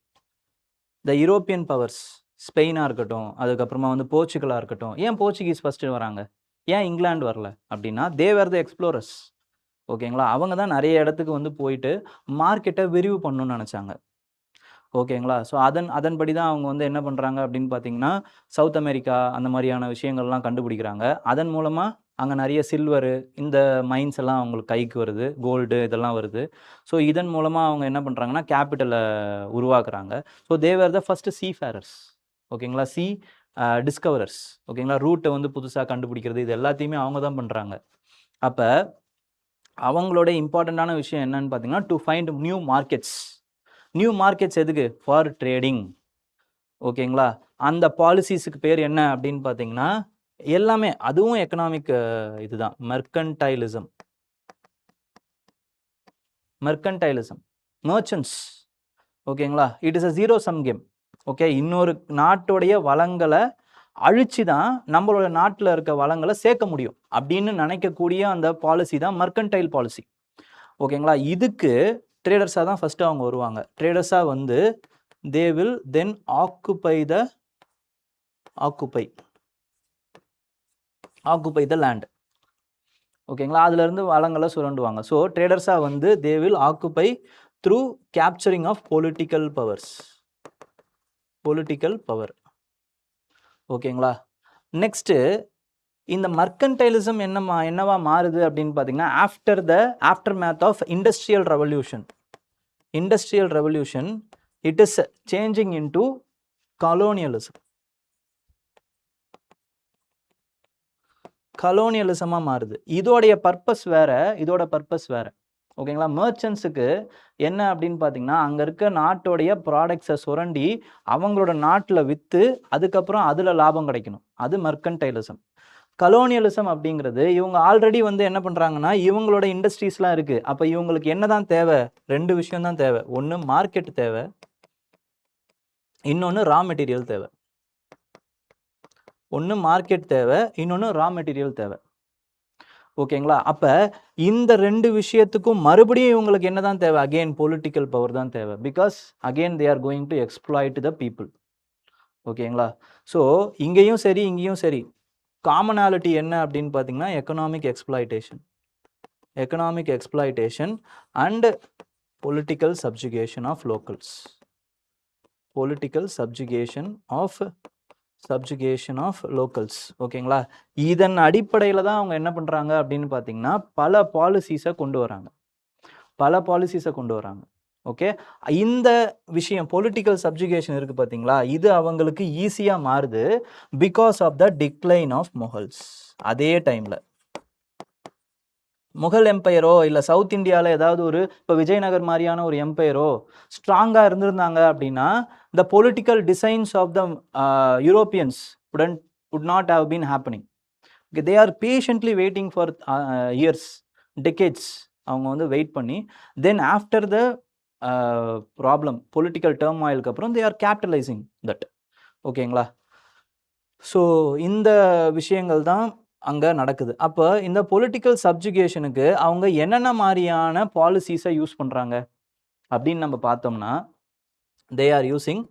Speaker 1: the European powers, ஸ்பெயினாக இருக்கட்டும், அதுக்கப்புறமா வந்து போர்ச்சுகலாக இருக்கட்டும். ஏன் போர்ச்சுகீஸ் ஃபஸ்ட்டு வராங்க, ஏன் இங்கிலாந்து வரல அப்படின்னா, தேவர் த எக்ஸ்ப்ளோரர்ஸ். ஓகேங்களா. அவங்க தான் நிறைய இடத்துக்கு வந்து போயிட்டு மார்க்கெட்டை விரிவு பண்ணணும்னு நினச்சாங்க. ஓகேங்களா. ஸோ அதன்படி தான் அவங்க வந்து என்ன பண்ணுறாங்க அப்படின்னு பார்த்தீங்கன்னா, சவுத் அமெரிக்கா அந்த மாதிரியான விஷயங்கள்லாம் கண்டுபிடிக்கிறாங்க. அதன் மூலமாக அங்கே நிறைய சில்வரு, இந்த மைன்ஸ் எல்லாம் அவங்களுக்கு கைக்கு வருது, கோல்டு இதெல்லாம் வருது. ஸோ இதன் மூலமாக அவங்க என்ன பண்ணுறாங்கன்னா, கேபிட்டலை உருவாக்குறாங்க. So they are the first seafarers. ஓகேங்களா. டிஸ்கவரர்ஸ். ஓகேங்களா. ரூட்டை வந்து புதுசாக கண்டுபிடிக்கிறது, இது எல்லாத்தையுமே அவங்க தான் பண்ணுறாங்க. அப்போ அவங்களோட இம்பார்ட்டண்ட்டான விஷயம் என்னன்னு பார்த்தீங்கன்னா, டு ஃபைண்ட் நியூ மார்க்கெட்ஸ் எதுக்கு? For trading. ஓகேங்களா. அந்த பாலிசிஸுக்கு பேர் என்ன அப்படின்னு பார்த்தீங்கன்னா, எல்லாமே அதுவும் எக்கனாமிக் இதுதான், மெர்கன்டைலிசம். மர்ச்சன்ட்ஸ். ஓகேங்களா. It is a zero sum game. Okay, இன்னொரு நாட்டுடைய வளங்களை அழிச்சு தான் நம்மளோட நாட்டில் இருக்க வளங்களை சேர்க்க முடியும் அப்படின்னு நினைக்கக்கூடிய அந்த பாலிசி தான் மர்கன்டைல் பாலிசி. ஓகேங்களா. இதுக்கு ட்ரேடர்ஸாக தான் ஃபஸ்ட்டு அவங்க வருவாங்க. ட்ரேடர்ஸாக வந்து they will then occupy the land. ஓகேங்களா. அதுலேருந்து வளங்களை சுரண்டுவாங்க. ஸோ ட்ரேடர்ஸாக வந்து they will occupy through capturing of political power. ஓகேங்களா. நெக்ஸ்ட்டு இந்த மர்கன்டைலிசம் என்னவா மாறுது அப்படின்னு பார்த்தீங்கன்னா, aftermath of industrial revolution it is changing into கலோனியலிசமாக மாறுது. இதோட பர்பஸ் வேற. ஓகேங்களா. மர்ச்சன்ட்ஸுக்கு என்ன அப்படின்னு பார்த்தீங்கன்னா, அங்கே இருக்க நாட்டோடைய ப்ராடக்ட்ஸை சுரண்டி அவங்களோட நாட்டில் விற்று அதுக்கப்புறம் அதில் லாபம் கிடைக்கணும். அது மர்கன்டைலிசம். கலோனியலிசம் அப்படிங்கிறது, இவங்க ஆல்ரெடி வந்து என்ன பண்ணுறாங்கன்னா, இவங்களோட இண்டஸ்ட்ரீஸ்லாம் இருக்குது. அப்போ இவங்களுக்கு என்ன தான் தேவை? 2 விஷயம் தான் தேவை. ஒன்று மார்க்கெட் தேவை, இன்னொன்று ரா மெட்டீரியல் தேவை. இன்னொன்று ரா மெட்டீரியல் தேவை. ஓகேங்களா. அப்போ இந்த 2 விஷயத்துக்கும் மறுபடியும் இவங்களுக்கு என்ன தான் தேவை? அகெயின் பொலிட்டிக்கல் பவர் தான் தேவை. Because again they are going to exploit the people. ஓகேங்களா. ஸோ இங்கேயும் சரி காமனாலிட்டி என்ன அப்படின்னு பார்த்தீங்கன்னா, economic exploitation and political subjugation of subjugation of locals. ஓகேங்களா? இதன் அடிப்படையில் தான் அவங்க என்ன பண்ணுறாங்க அப்படின்னு பார்த்தீங்கன்னா பல பாலிசிஸை கொண்டு வராங்க. ஓகே, இந்த விஷயம் பொலிட்டிக்கல் சப்ஜுகேஷன் இருக்குது பார்த்தீங்களா, இது அவங்களுக்கு ஈஸியாக மாறுது because of the decline of Mughals. அதே டைமில் முகல் எம்பையரோ இல்லை சவுத் இந்தியாவில் ஏதாவது ஒரு இப்போ விஜயநகர் மாதிரியான ஒரு எம்பையரோ ஸ்ட்ராங்காக இருந்திருந்தாங்க அப்படின்னா the political designs of the Europeans would not have been happening. Okay, they are patiently waiting for years, decades. அவங்க வந்து வெயிட் பண்ணி then after the problem political டர்மாயிலுக்கு அப்புறம் தே ஆர் கேபிட்டலைசிங் தட். ஓகேங்களா? ஸோ இந்த விஷயங்கள் தான் அங்கே நடக்குது. அப்போ இந்த பொலிட்டிக்கல் சப்ஜுகேஷனுக்கு அவங்க என்னென்ன மாதிரியான பாலிசிஸை யூஸ் பண்ணுறாங்க அப்படின்னு நம்ம பார்த்தோம்னா they are using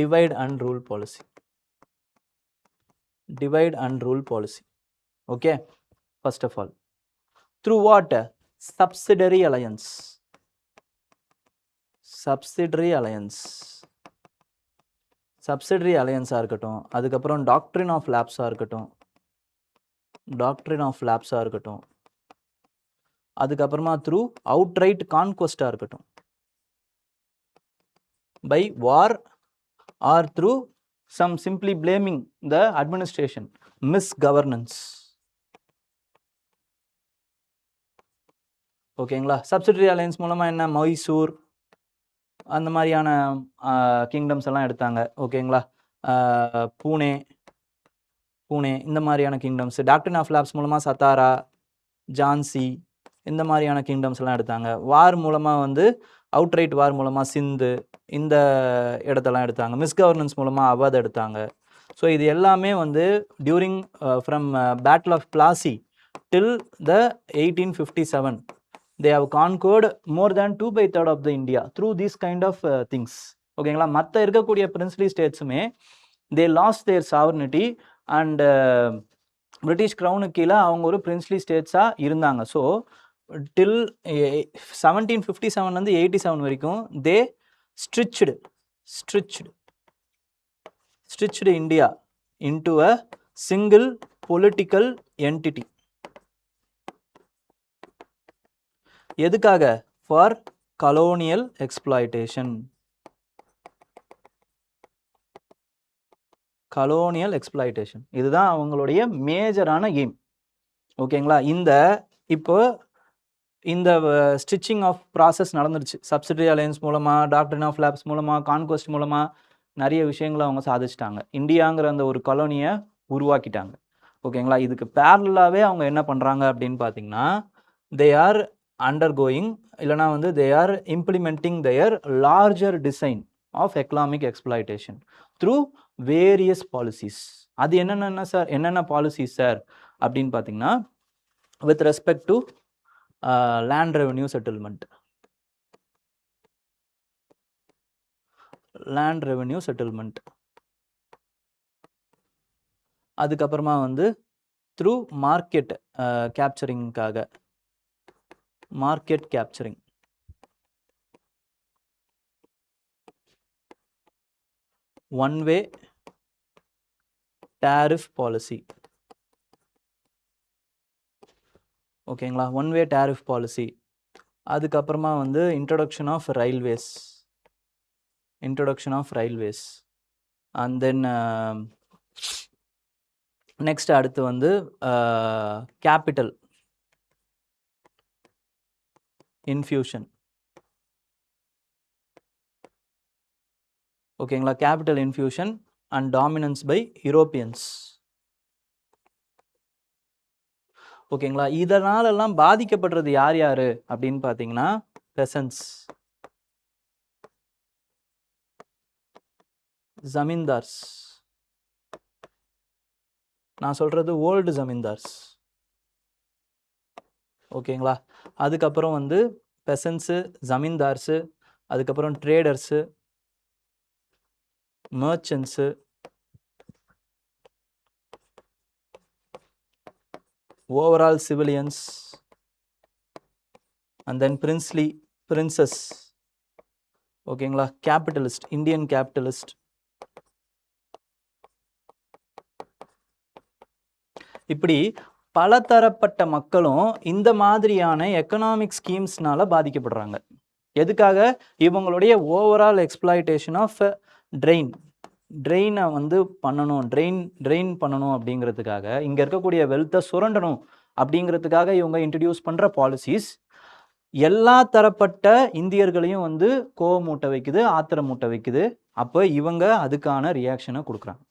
Speaker 1: divide and rule policy. Divide and rule policy. Okay, first of all, through what? Subsidiary alliance. Subsidiary alliance இருக்கட்டும், அதுக்கப்புறம் டாக்ட்ரின் ஆஃப் லேப்ஸாக இருக்கட்டும், அதுக்கப்புறமா த்ரூ அவுட்ரைட் கான்குவஸ்டாக இருக்கட்டும், by war or through some simply blaming the administration, misgovernance. ஓகேங்களா? Subsidiary alliance மூலமாக என்ன மைசூர் அந்த மாதிரியான கிங்டம்ஸ் எல்லாம் எடுத்தாங்க. ஓகேங்களா? பூனே இந்த மாதிரியான கிங்டம்ஸ். டாக்ட்ரின் ஆஃப் லேப்ஸ் மூலமாக சத்தாரா, ஜான்சி இந்த மாதிரியான கிங்டம்ஸ் எல்லாம் எடுத்தாங்க. வார் மூலமாக வந்து அவுட்ரைட் வார் மூலமாக சிந்து இந்த இடத்தெல்லாம் எடுத்தாங்க. மிஸ்கவர்னன்ஸ் மூலமாக அவத் எடுத்தாங்க. ஸோ இது எல்லாமே வந்து during from battle of Plassey till the 1857 they have conquered more than 2/3 of the India through these kind of things. ஓகேங்களா? மற்ற இருக்கக்கூடிய பிரின்ஸ்லி ஸ்டேட்ஸுமே they lost their sovereignty and British க்ரௌனுக்கு கீழே அவங்க ஒரு பிரின்ஸ்லி ஸ்டேட்ஸாக இருந்தாங்க. ஸோ டில் 1757 87 வரைக்கும் தே stitched India into a single political entity. எதுக்காக? For colonial exploitation. இதுதான் அவங்களுடைய மேஜரான எய்ம். ஓகேங்களா? இப்போ இந்த ஸ்டிச்சிங் ஆஃப் ப்ராசஸ் நடந்துருச்சு. சப்சிடரி அலையன்ஸ் மூலமாக, டாக்ட்ரின் ஆஃப் லேப்ஸ் மூலமாக, கான்குவஸ்ட் மூலமாக நிறைய விஷயங்களை அவங்க சாதிச்சிட்டாங்க. இந்தியாங்கிற அந்த ஒரு காலனியை உருவாக்கிட்டாங்க. ஓகேங்களா? இதுக்கு பேரலாகவே அவங்க என்ன பண்ணுறாங்க அப்படின்னு பார்த்தீங்கன்னா தே ஆர் அண்டர்கோயிங் இல்லைனா வந்து they are implementing their larger design of economic exploitation through various policies. அது என்னென்ன பாலிசிஸ் சார் அப்படின்னு பார்த்தீங்கன்னா with respect to land revenue settlement, அதுக்கப்புறமா வந்து த்ரூ மார்க்கெட் கேப்சரிங்காக ஒன் வே டேரிஃப் பாலிசி. ஓகேங்களா? One way tariff policy. அதுக்கப்புறமா வந்து introduction of railways and then next அடுத்து வந்து கேபிட்டல் இன்ஃபியூஷன். ஓகேங்களா? Capital infusion and dominance by Europeans. ஓகேங்களா? இதனாலெல்லாம் பாதிக்கப்படுறது யார் அப்படின்னு பார்த்தீங்கன்னா பெசன்ஸ், ஜமீன்தார்ஸ். நான் சொல்கிறது ஓல்டு ஜமீன்தார்ஸ். ஓகேங்களா? அதுக்கப்புறம் வந்து பெசன்ஸு, ஜமீன்தார்ஸு, அதுக்கப்புறம் traders, merchants, overall civilians, and then princes. ஓகேங்களா? கேபிட்டலிஸ்ட், இந்தியன் கேபிட்டலிஸ்ட், இப்படி பலதரப்பட்ட மக்களும் இந்த மாதிரியான எக்கனாமிக் ஸ்கீம்ஸ்னால பாதிக்கப்படுறாங்க. எதுக்காக? இவங்களுடைய ஓவரால் எக்ஸ்ப்ளாய்டேஷன் ஆஃப் ட்ரெயினை வந்து ட்ரெயின் பண்ணணும் அப்படிங்கிறதுக்காக, இங்கே இருக்கக்கூடிய வெல்த்தை சுரண்டணும் அப்படிங்கிறதுக்காக இவங்க இன்ட்ரடியூஸ் பண்ணுற பாலிசிஸ் எல்லா தரப்பட்ட இந்தியர்களையும் வந்து கோவமூட்ட வைக்குது, ஆத்திரமூட்ட வைக்குது. அப்போ இவங்க அதுக்கான ரியாக்ஷனை கொடுக்குறாங்க.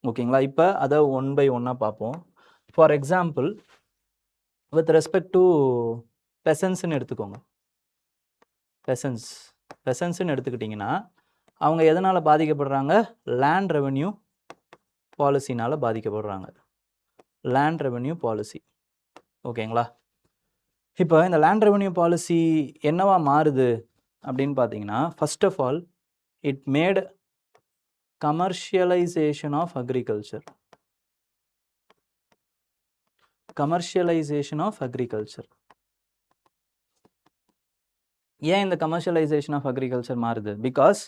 Speaker 1: ஓகேங்களா? இப்போ அதை ஒன் பை ஒன்னாக பார்ப்போம். For example, with respect to பெசன்ஸ்ன்னு எடுத்துக்கோங்க. பெசன்ஸ்ன்னு எடுத்துக்கிட்டிங்கன்னா அவங்க எதனால் பாதிக்கப்படுறாங்க? லேண்ட் ரெவென்யூ பாலிசினால் பாதிக்கப்படுறாங்க. Land revenue policy. ஓகேங்களா? இப்போ இந்த லேண்ட் ரெவென்யூ பாலிசி என்னவா மாறுது அப்படின்னு பார்த்தீங்கன்னா, first of all it made commercialisation of agriculture. Commercialisation of agriculture. ஏன் இந்த கமர்ஷியலைசேஷன் ஆஃப் அக்ரிகல்ச்சர் மாறுது? பிகாஸ்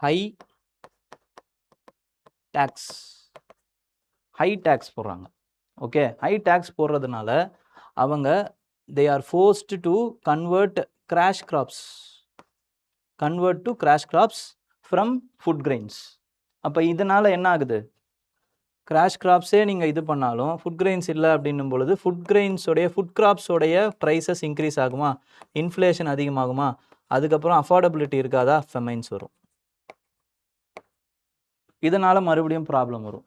Speaker 1: ஹை டேக்ஸ் போடுறாங்க. ஓகே, ஹை டேக்ஸ் போடுறதுனால அவங்க they are forced to convert crash crops from food grains. அப்போ இதனால் என்ன ஆகுது? கிராஷ் கிராப்ஸே நீங்கள் இது பண்ணாலும் ஃபுட் கிரெயின்ஸ் இல்லை அப்படின்னும் பொழுது ஃபுட் கிராப்ஸோடைய ப்ரைஸஸ் இன்க்ரீஸ் ஆகுமா? இன்ஃப்ளேஷன் அதிகமாகுமா? அதுக்கப்புறம் அஃபோர்டபிலிட்டி இருக்காதா? ஃபெமைன்ஸ் வரும். இதனால் மறுபடியும் ப்ராப்ளம் வரும்.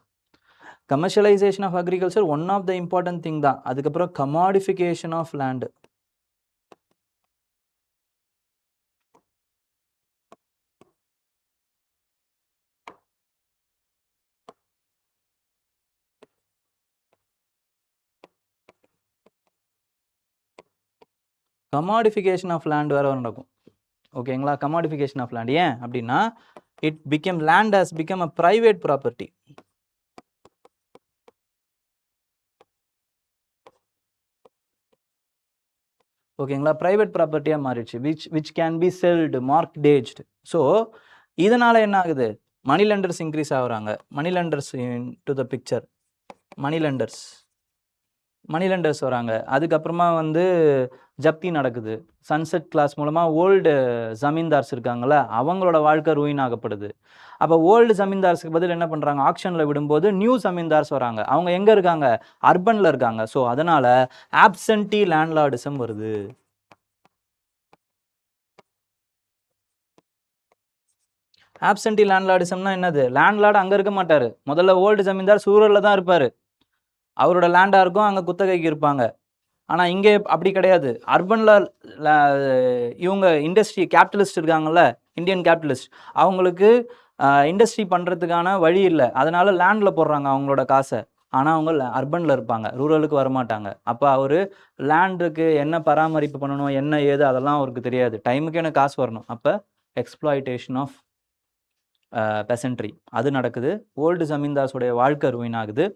Speaker 1: Commercialization of agriculture one of the important thing தான். அதுக்கப்புறம் commodification of land. Commodification of land வேறு நடக்கும். ஓகேங்களா? கமாடிஃபிகேஷன் ஆஃப் லேண்ட் ஏன் அப்படின்னா, land has become a private property. ஓகேங்களா? ப்ரைவேட் ப்ராப்பர்ட்டியாக மாறிடுச்சு. Which can be sold, mortgaged. So இதனால் என்ன ஆகுது? மணி லெண்டர்ஸ் இன்க்ரீஸ் ஆகுறாங்க. Money lenders to the picture. Money lenders வராங்க. அதுக்கப்புறமா வந்து ஜப்தி நடக்குது. சன்செட் கிளாஸ் மூலமாக ஓல்டு ஜமீன்தார்ஸ் இருக்காங்கள, அவங்களோட வாழ்க்கை ரூயின் ஆகப்படுது. அப்போ ஓல்டு ஜமீன்தார்ஸுக்கு பதில் என்ன பண்ணுறாங்க? ஆக்ஷனில் விடும்போது நியூ ஜமீன்தார்ஸ் வராங்க. அவங்க எங்கே இருக்காங்க? அர்பனில் இருக்காங்க. ஸோ அதனால் ஆப்சென்டி லேண்ட்லார்டிசம் வருது. ஆப்சென்டி லேண்ட்லார்டிசம்னா என்னது? லேண்ட்லார்டு அங்கே இருக்க மாட்டார். முதல்ல ஓல்டு ஜமீன்தார் சூரலில் தான் இருப்பார். அவரோட லேண்டாக இருக்கும், அங்கே குத்தகைக்கு இருப்பாங்க. ஆனால் இங்கே அப்படி கிடையாது. அர்பனில் இவங்க இண்டஸ்ட்ரி கேபிட்டலிஸ்ட் இருக்காங்கல்ல, இந்தியன் கேபிட்டலிஸ்ட், அவங்களுக்கு இண்டஸ்ட்ரி பண்ணுறதுக்கான வழி இல்லை. அதனால் லேண்டில் போடுறாங்க அவங்களோட காசை. ஆனால் அவங்க அர்பனில் இருப்பாங்க, ரூரலுக்கு வரமாட்டாங்க. அப்போ அவர் லேண்டுக்கு என்ன பராமரிப்பு பண்ணணும், என்ன ஏது, அதெல்லாம் அவருக்கு தெரியாது. டைமுக்கு எனக்கு காசு வரணும். அப்போ எக்ஸ்ப்ளாய்டேஷன் ஆஃப் பெசன்ட்ரி அது நடக்குது. ஓல்டு ஜமீன்தார்ஸோடைய வாழ்க்கை ரூயின் ஆகுது.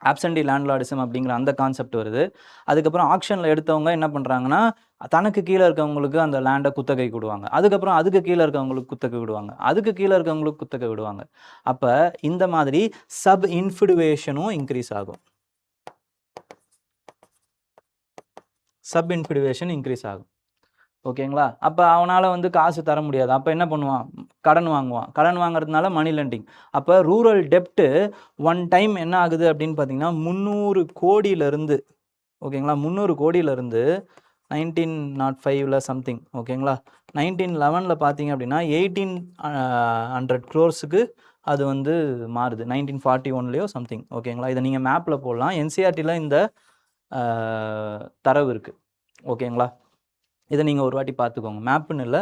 Speaker 1: ஆப்சென்டி லேண்ட்லார்டிசம் அப்படிங்கிற அந்த கான்செப்ட் வருது. அதுக்கப்புறம் ஆக்ஷனில் எடுத்தவங்க என்ன பண்ணுறாங்கன்னா, தனக்கு கீழே இருக்கவங்களுக்கு அந்த லேண்டை குத்தகை விடுவாங்க. அதுக்கப்புறம் அதுக்கு கீழே இருக்கவங்களுக்கு குத்தகை விடுவாங்க. அதுக்கு கீழே இருக்கவங்களுக்கு குத்தகை விடுவாங்க. அப்போ இந்த மாதிரி சப் இன்ஃபிடுவேஷனும் இன்க்ரீஸ் ஆகும். சப் இன்ஃபிடுவேஷன் இன்க்ரீஸ் ஆகும். ஓகேங்களா? அப்போ அவனால் வந்து காசு தர முடியாது. அப்போ என்ன பண்ணுவான்? கடன் வாங்குவான். கடன் வாங்குறதுனால மணி லெண்டிங். அப்போ ரூரல் டெப்ட்டு ஒன் டைம் என்ன ஆகுது அப்படின்னு பார்த்தீங்கன்னா 300 கோடியிலேருந்து, ஓகேங்களா, 300 கோடியிலேருந்து 1905 சம்திங், ஓகேங்களா, 1911 பார்த்தீங்க அப்படின்னா 1800 crores அது வந்து மாறுது. 1941 சம்திங். ஓகேங்களா? இதை நீங்கள் மேப்பில் போடலாம். என்சிஆர்டியில் இந்த தரவு இருக்குது. ஓகேங்களா? இதை நீங்கள் ஒரு வாட்டி பார்த்துக்கோங்க. மேப்புன்னு இல்லை,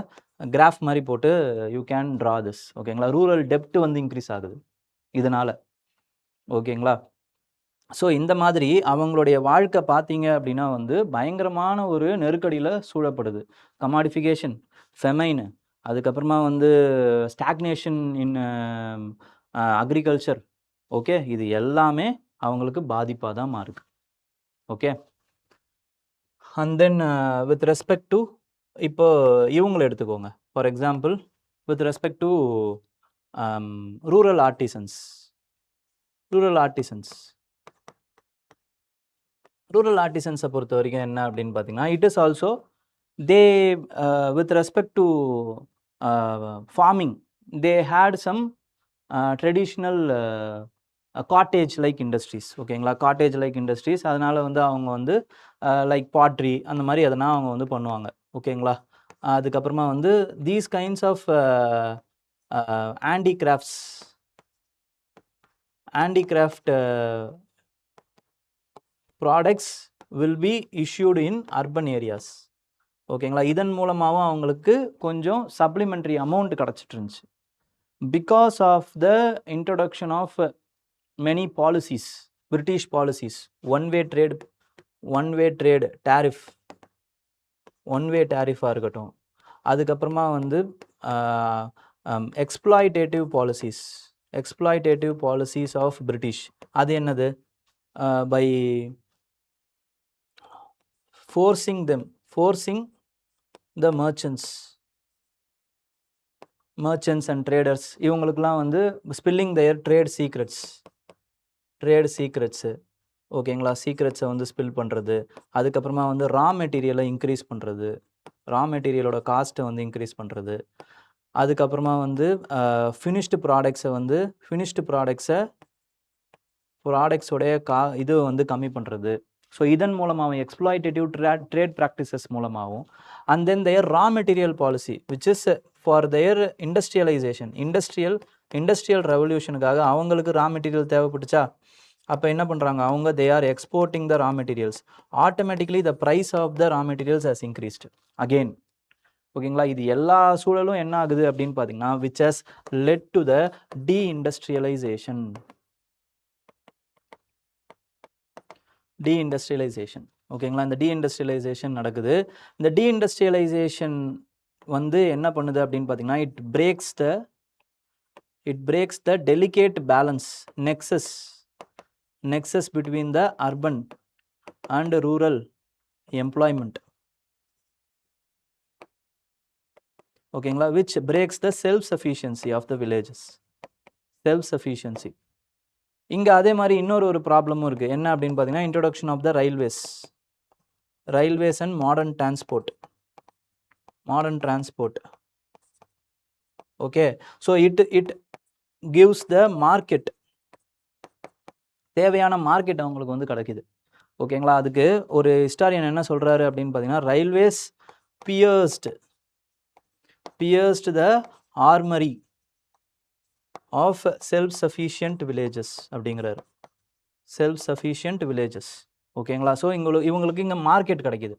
Speaker 1: கிராஃப் மாதிரி போட்டு யூ கேன் ட்ரா திஸ். ஓகேங்களா? ரூரல் டெப்ட் வந்து இன்க்ரீஸ் ஆகுது இதனால். ஓகேங்களா? ஸோ இந்த மாதிரி அவங்களுடைய வாழ்க்கை பார்த்தீங்க அப்படின்னா வந்து பயங்கரமான ஒரு நெருக்கடியில் சூழப்படுது. கமாடிஃபிகேஷன், ஃபெமைனு, அதுக்கப்புறமா வந்து ஸ்டாக்னேஷன் இன் அக்ரிகல்ச்சர். ஓகே, இது எல்லாமே அவங்களுக்கு பாதிப்பாக தான் மாறுது. Okay, and then with respect to இப்போ இவங்களை எடுத்துக்கோங்க. For example, with respect to rural artisans. Rural ஆர்டிசன்ஸை பொறுத்த வரைக்கும் என்ன அப்படின்னு பார்த்தீங்கன்னா, it is also they with respect to farming they had some traditional cottage like industries. ஓகேங்களா, காட்டேஜ் லைக் இண்டஸ்ட்ரீஸ். அதனால் வந்து அவங்க வந்து லைக் பாட்ரி அந்த மாதிரி எதனா அவங்க வந்து பண்ணுவாங்க. ஓகேங்களா, அதுக்கப்புறமா வந்து these kinds of handicraft products will be issued in urban areas. ஓகேங்களா, இதன் மூலமாகவும் அவங்களுக்கு கொஞ்சம் சப்ளிமெண்ட்ரி அமௌண்ட் கிடச்சிட்டு இருந்துச்சு. Because of the introduction of many policies, British policies, one way trade tariff, one way டேரிஃபாக இருக்கட்டும், அதுக்கப்புறமா வந்து எக்ஸ்ப்ளாய்டேட்டிவ் பாலிசிஸ் ஆஃப் பிரிட்டிஷ். அது என்னது, by forcing the merchants and traders, இவங்களுக்குலாம் வந்து spilling their trade secrets. ஓகேங்களா, சீக்ரெட்ஸை வந்து ஸ்பில் பண்ணுறது. அதுக்கப்புறமா வந்து ரா மெட்டீரியலை இன்க்ரீஸ் பண்ணுறது, ரா மெட்டீரியலோட காஸ்ட்டை வந்து இன்க்ரீஸ் பண்ணுறது. அதுக்கப்புறமா வந்து ஃபினிஷ்டு ப்ராடக்ட்ஸோடைய இது வந்து கம்மி பண்ணுறது. ஸோ இதன் மூலமாகவும் எக்ஸ்ப்ளாய்டேட்டிவ் ட்ரேட் ப்ராக்டிசஸ் மூலமாகவும், and then their raw material policy which is for their industrialization, industrial ரெவல்யூஷனுக்காக அவங்களுக்கு ரா மெட்டீரியல் தேவைப்பட்டுச்சா, அப்போ என்ன பண்ணுறாங்க அவங்க, they are exporting the raw materials. Automatically the price of the raw materials has increased again. ஓகேங்களா, இது எல்லா சூழலும் என்ன ஆகுது அப்படின்னு பார்த்தீங்கன்னா, which has led to the deindustrialization. ஓகேங்களா, இந்த டீஇண்டஸ்ட்ரியலைசேஷன் நடக்குது. இந்த டீஇண்டஸ்ட்ரியலைசேஷன் வந்து என்ன பண்ணுது அப்படின்னு பார்த்தீங்கன்னா, it breaks the delicate balance nexus between the urban and rural employment. ஓகேங்களா, which breaks the self-sufficiency of the villages. இங்கே அதே மாதிரி இன்னொரு ப்ராப்ளமும் இருக்குது. என்ன அப்படின்னு பார்த்தீங்கன்னா, introduction of the railways and modern transport. Okay, so it gives the market, தேவையான மார்க்கெட் அவங்களுக்கு வந்து கிடைக்குது. ஓகேங்களா, அதுக்கு ஒரு ஹிஸ்டாரியன் என்ன சொல்கிறாரு அப்படின்னு பார்த்தீங்கன்னா, railways pierced the armory of self sufficient villages அப்படிங்கிறாரு. ஓகேங்களா, ஸோ இவங்களுக்கு இங்கே மார்க்கெட் கிடைக்கிது.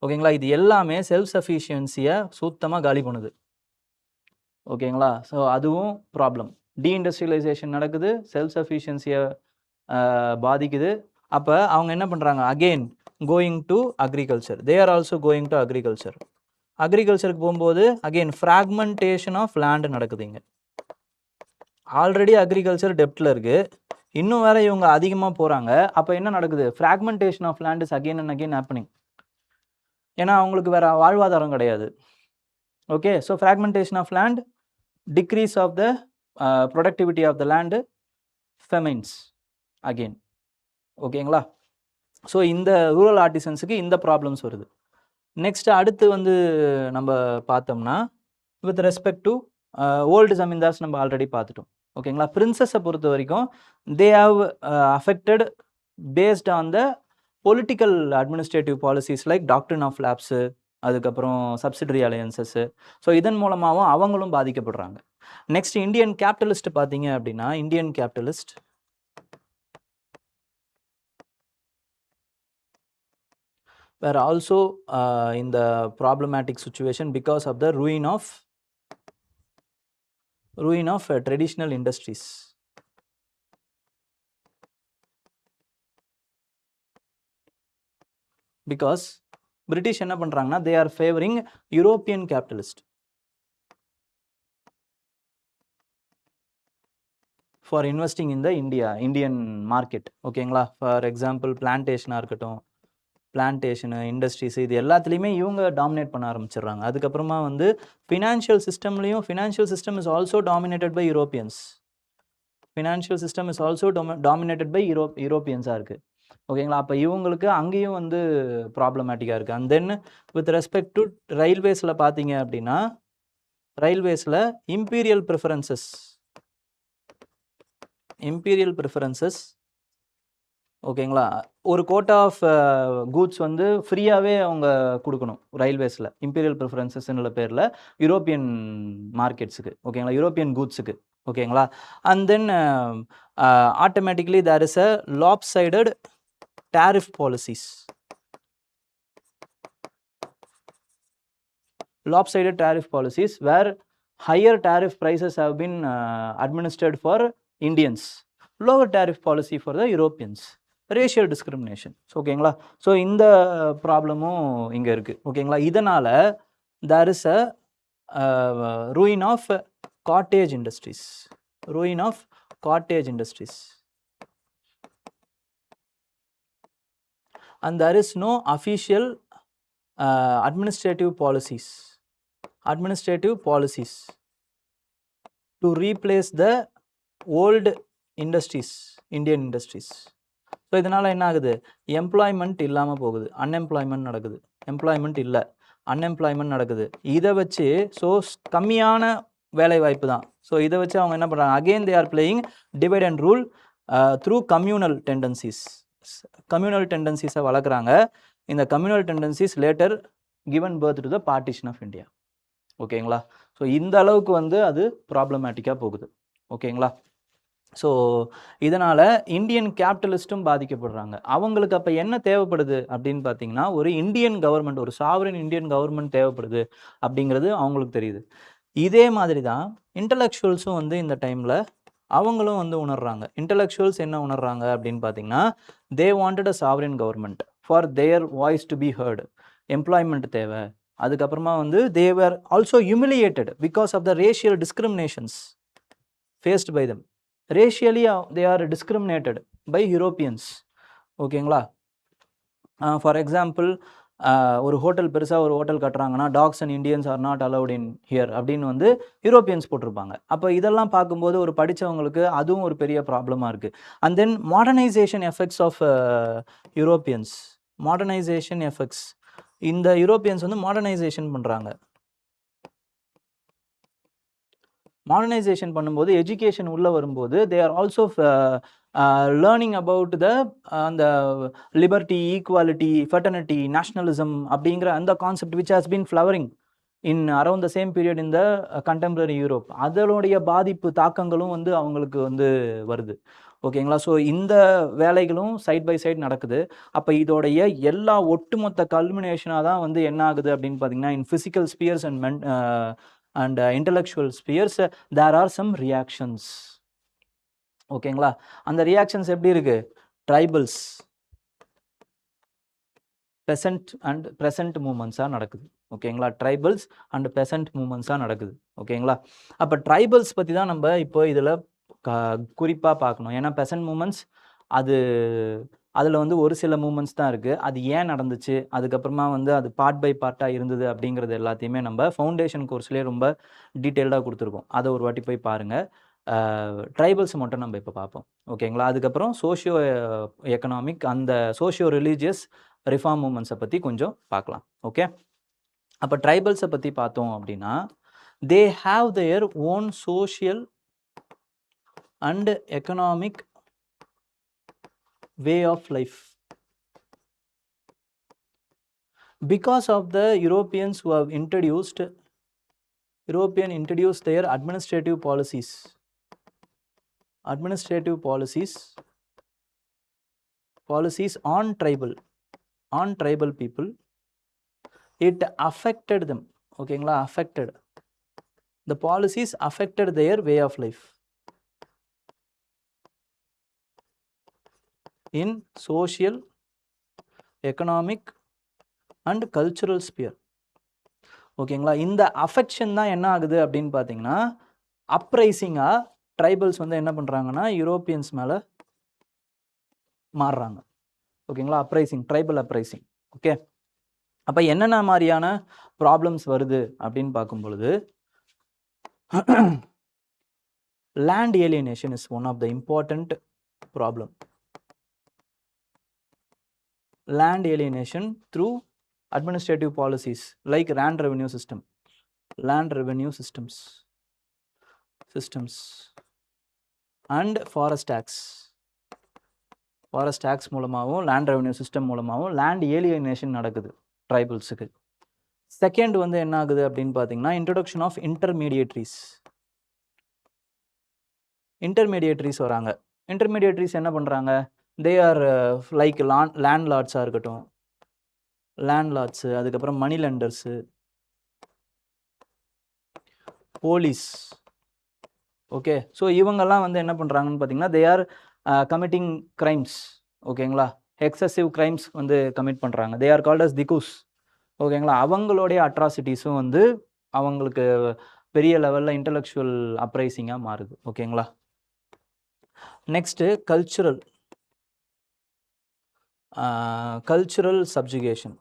Speaker 1: ஓகேங்களா, இது எல்லாமே செல்ஃப் சஃபிஷியன்சியை சுத்தமாக காலி பண்ணுது. ஓகேங்களா, ஸோ அதுவும் ப்ராப்ளம். டீஇண்டஸ்ட்ரியலைசேஷன் நடக்குது, செல்ஃப் சஃபிஷியன்சியை பாதிக்குது. அப்போ அவங்க என்ன பண்ணுறாங்க, again going to agriculture. They are also going to அக்ரிகல்ச்சருக்கு போகும்போது அகெயின் ஃப்ராக்மெண்டேஷன் ஆஃப் லேண்டு நடக்குது. இங்கே ஆல்ரெடி அக்ரிகல்ச்சர் டெப்த்தில் இருக்குது, இன்னும் வேறு இவங்க அதிகமாக போகிறாங்க. அப்போ என்ன நடக்குது, fragmentation of land is again and again happening. ஏன்னா அவங்களுக்கு வேறு வாழ்வாதாரம் கிடையாது. Okay, so fragmentation of land, decrease of the productivity of the land, famines again. ஓகேங்களா, ஸோ இந்த ரூரல் ஆர்டிசன்ஸுக்கு இந்த ப்ராப்ளம்ஸ் வருது. நெக்ஸ்ட் அடுத்து வந்து நம்ம பார்த்தோம்னா, with respect to old zamindars நம்ம ஆல்ரெடி பார்த்துட்டோம். ஓகேங்களா, பிரின்சஸை பொறுத்த வரைக்கும் they have affected based on the political administrative policies like doctrine of lapse, அதுக்கப்புறம் சப்சிடரி அலையன்சஸ்ஸு. ஸோ இதன் மூலமாகவும் அவங்களும் பாதிக்கப்படுறாங்க. நெக்ஸ்ட் இந்தியன் கேபிட்டலிஸ்ட் பார்த்தீங்க அப்படின்னா, Indian capitalist were also in the problematic situation because of the ruin of traditional industries. Because British என்ன பண்றாங்கன்னா, they are favoring European capitalist for investing in the Indian market. ஓகேங்களா, for example பிளான்டேஷனாக இருக்கட்டும், plantation, industries, இது எல்லாத்துலேயுமே இவங்க dominate பண்ண ஆரம்பிச்சிடுறாங்க. அதுக்கப்புறமா வந்து financial system is also dominated by Europeans. யூரோப்பியன்ஸாக இருக்குது. ஓகேங்களா? அப்போ இவங்களுக்கு அங்கேயும் வந்து ப்ராப்ளமேட்டிக்காக இருக்குது. And then with respect to ரயில்வேஸில் பார்த்தீங்க அப்படின்னா, ரயில்வேஸில் இம்பீரியல் ப்ரிஃபரன்சஸ் ஓகேங்களா? ஒரு கோட்டா ஆஃப் கூட்ஸ் வந்து ஃப்ரீயாவே அவங்க குடுக்கணும் ரயில்வேஸ்ல. இம்பீரியல் பிரெஃபரன்ஸஸ்ன்ற பேர்ல யூரோப்பியன் மார்க்கெட்ஸ்க்கு. ஓகேங்களா? யூரோப்பியன் கூட்ஸ்க்கு. ஓகேங்களா? And then automatically there is a lopsided tariff policies. Lopsided tariff policies where higher tariff prices have been administered for Indians, lower tariff policy for the Europeans, racial discrimination. ஓகேங்களா? So இந்த ப்ராப்ளமும் இங்கே இருக்குது. ஓகேங்களா? இதனால் there is a ruin of cottage industries. And there is no official administrative policies to replace the old industries, Indian industries. So இதனால் என்ன ஆகுது? எம்ப்ளாய்மெண்ட் இல்லாமல் போகுது, அன்எம்ப்ளாய்மெண்ட் நடக்குது. எம்ப்ளாய்மெண்ட் இல்லை, அன்எம்ப்ளாய்மெண்ட் நடக்குது. இதை வச்சு ஸோ கம்மியான வேலை வாய்ப்பு தான். ஸோ இதை வச்சு அவங்க என்ன பண்ணுறாங்க? Again they are playing divide and rule through communal டெண்டன்சிஸை வளர்க்குறாங்க. இந்த communal tendencies later given birth to the partition of India. ஓகேங்களா? ஸோ இந்த அளவுக்கு வந்து அது ப்ராப்ளமேட்டிக்காக போகுது. ஓகேங்களா? ஸோ இதனால் இந்தியன் கேபிட்டலிஸ்ட்டும் பாதிக்கப்படுறாங்க. அவங்களுக்கு அப்போ என்ன தேவைப்படுது அப்படின்னு பார்த்தீங்கன்னா, ஒரு இந்தியன் கவர்மெண்ட், ஒரு சாவரின் இந்தியன் கவர்மெண்ட் தேவைப்படுது அப்படிங்கிறது அவங்களுக்கு தெரியுது. இதே மாதிரி தான் இன்டலெக்சுவல்ஸும் வந்து இந்த டைமில் அவங்களும் வந்து உணர்றாங்க. இன்டலெக்சுவல்ஸ் என்ன உணர்றாங்க அப்படின்னு பார்த்தீங்கன்னா, they wanted a sovereign government for their voice to be heard. Employment தேவை. அதுக்கப்புறமா வந்து they were also humiliated because of the racial discriminations faced by them. Racially they are discriminated by Europeans. ஓகேங்களா? For example, ஒரு hotel பெருசாக ஒரு hotel கட்டுறாங்கன்னா, dogs and Indians are not allowed in here அப்படின்னு வந்து யூரோப்பியன்ஸ் போட்டிருப்பாங்க. அப்போ இதெல்லாம் பார்க்கும்போது ஒரு படித்தவங்களுக்கு அதுவும் ஒரு பெரிய ப்ராப்ளமாக இருக்குது. And then modernisation effects of Europeans. Modernisation effects, இந்த யூரோப்பியன்ஸ் வந்து மாடர்னைசேஷன் பண்ணுறாங்க. மாடர்னைசேஷன் பண்ணும்போது எஜுகேஷன் உள்ளே வரும்போது they are also learning about the அந்த லிபர்ட்டி, ஈக்குவாலிட்டி, ஃபெட்டர்னிட்டி, நேஷ்னலிசம் அப்படிங்கிற அந்த concept which has been flowering in around the same period in the contemporary Europe. அதனுடைய பாதிப்பு தாக்கங்களும் வந்து அவங்களுக்கு வந்து வருது. ஓகேங்களா? ஸோ இந்த வேலைகளும் சைட் பை சைட் நடக்குது. அப்போ இதோடைய எல்லா ஒட்டுமொத்த கல்மினேஷனாக தான் வந்து என்ன ஆகுது அப்படின்னு பார்த்தீங்கன்னா, in physical spheres and intellectual spheres there are some reactions. ஓகேங்களா? அந்த ரியாக்ஷன்ஸ் எப்படி இருக்குது? ட்ரைபல்ஸ், பெசன்ட் அண்ட் ப்ரெசன்ட் மூமெண்ட்ஸாக நடக்குது. ஓகேங்களா? ட்ரைபல்ஸ் அண்ட் பெசன்ட் மூமெண்ட்ஸாக நடக்குது. ஓகேங்களா? அப்போ ட்ரைபல்ஸ் பற்றி தான் நம்ம இப்போ இதில் குறிப்பாக பார்க்கணும். ஏன்னா பெசன்ட் மூமெண்ட்ஸ் அதில் வந்து ஒரு சில மூமெண்ட்ஸ் தான் இருக்குது. அது ஏன் நடந்துச்சு, அதுக்கப்புறமா வந்து அது பார்ட் பை பார்ட்டாக இருந்தது அப்படிங்கிறது எல்லாத்தையுமே நம்ம ஃபவுண்டேஷன் கோர்ஸ்லேயே ரொம்ப டீட்டெயில்டாக கொடுத்துருக்கோம். அதை ஒரு வாட்டி போய் பாருங்கள். ட்ரைபல்ஸ் மட்டும் நம்ம இப்போ பார்ப்போம். ஓகேங்களா? அதுக்கப்புறம் சோஷியோ எக்கனாமிக் அந்த சோஷியோ ரிலீஜியஸ் ரிஃபார்ம் மூமெண்ட்ஸை பற்றி கொஞ்சம் பார்க்கலாம். ஓகே? அப்போ ட்ரைபல்ஸை பற்றி பார்த்தோம் அப்படின்னா, they have their own social and economic way of life. Because of the Europeans who have introduced their administrative policies on tribal people, it affected them. ஓகேங்களா? affected, the policies affected their way of life in social, economic and cultural sphere. ஓகேங்களா? இந்த affection தான் என்ன ஆகுது அப்படின்னு பார்த்தீங்கன்னா, அப்ரைசிங்காக tribals வந்து என்ன பண்ணுறாங்கன்னா யூரோப்பியன்ஸ் மேலே மாறுறாங்க. ஓகேங்களா? Uprising, tribal uprising. ஓகே? அப்போ என்னென்ன மாதிரியான ப்ராப்ளம்ஸ் வருது அப்படின்னு பார்க்கும் பொழுது, land alienation is one of the important problem. land alienation through administrative policies like land revenue systems and forest tax மூலமாகவும் land revenue system மூலமாகவும் land alienation நடக்குது ட்ரைபல்ஸுக்கு. செகண்ட் வந்து என்ன ஆகுது அப்படின்னு பார்த்தீங்கன்னா இன்ட்ரடக்ஷன் ஆஃப் இன்டர்மீடியேட்ரிஸ் வராங்க. இன்டர்மீடியேட்ரிஸ் என்ன பண்ணுறாங்க, தே ஆர் லைக் லேண்ட் லார்ட்ஸாக இருக்கட்டும், அதுக்கப்புறம் money lenders, police. Okay, so இவங்கெல்லாம் வந்து என்ன பண்ணுறாங்கன்னு பார்த்தீங்கன்னா தே ஆர் கமிட்டிங் கிரைம்ஸ். ஓகேங்களா, எக்ஸசிவ் கிரைம்ஸ் வந்து கமிட் பண்ணுறாங்க. They are called as dikus. ஓகேங்களா, அவங்களுடைய அட்ராசிட்டிஸும் வந்து அவங்களுக்கு பெரிய லெவலில் இன்டலெக்சுவல் அப்ரைசிங்காக மாறுது. ஓகேங்களா, next cultural subjugation.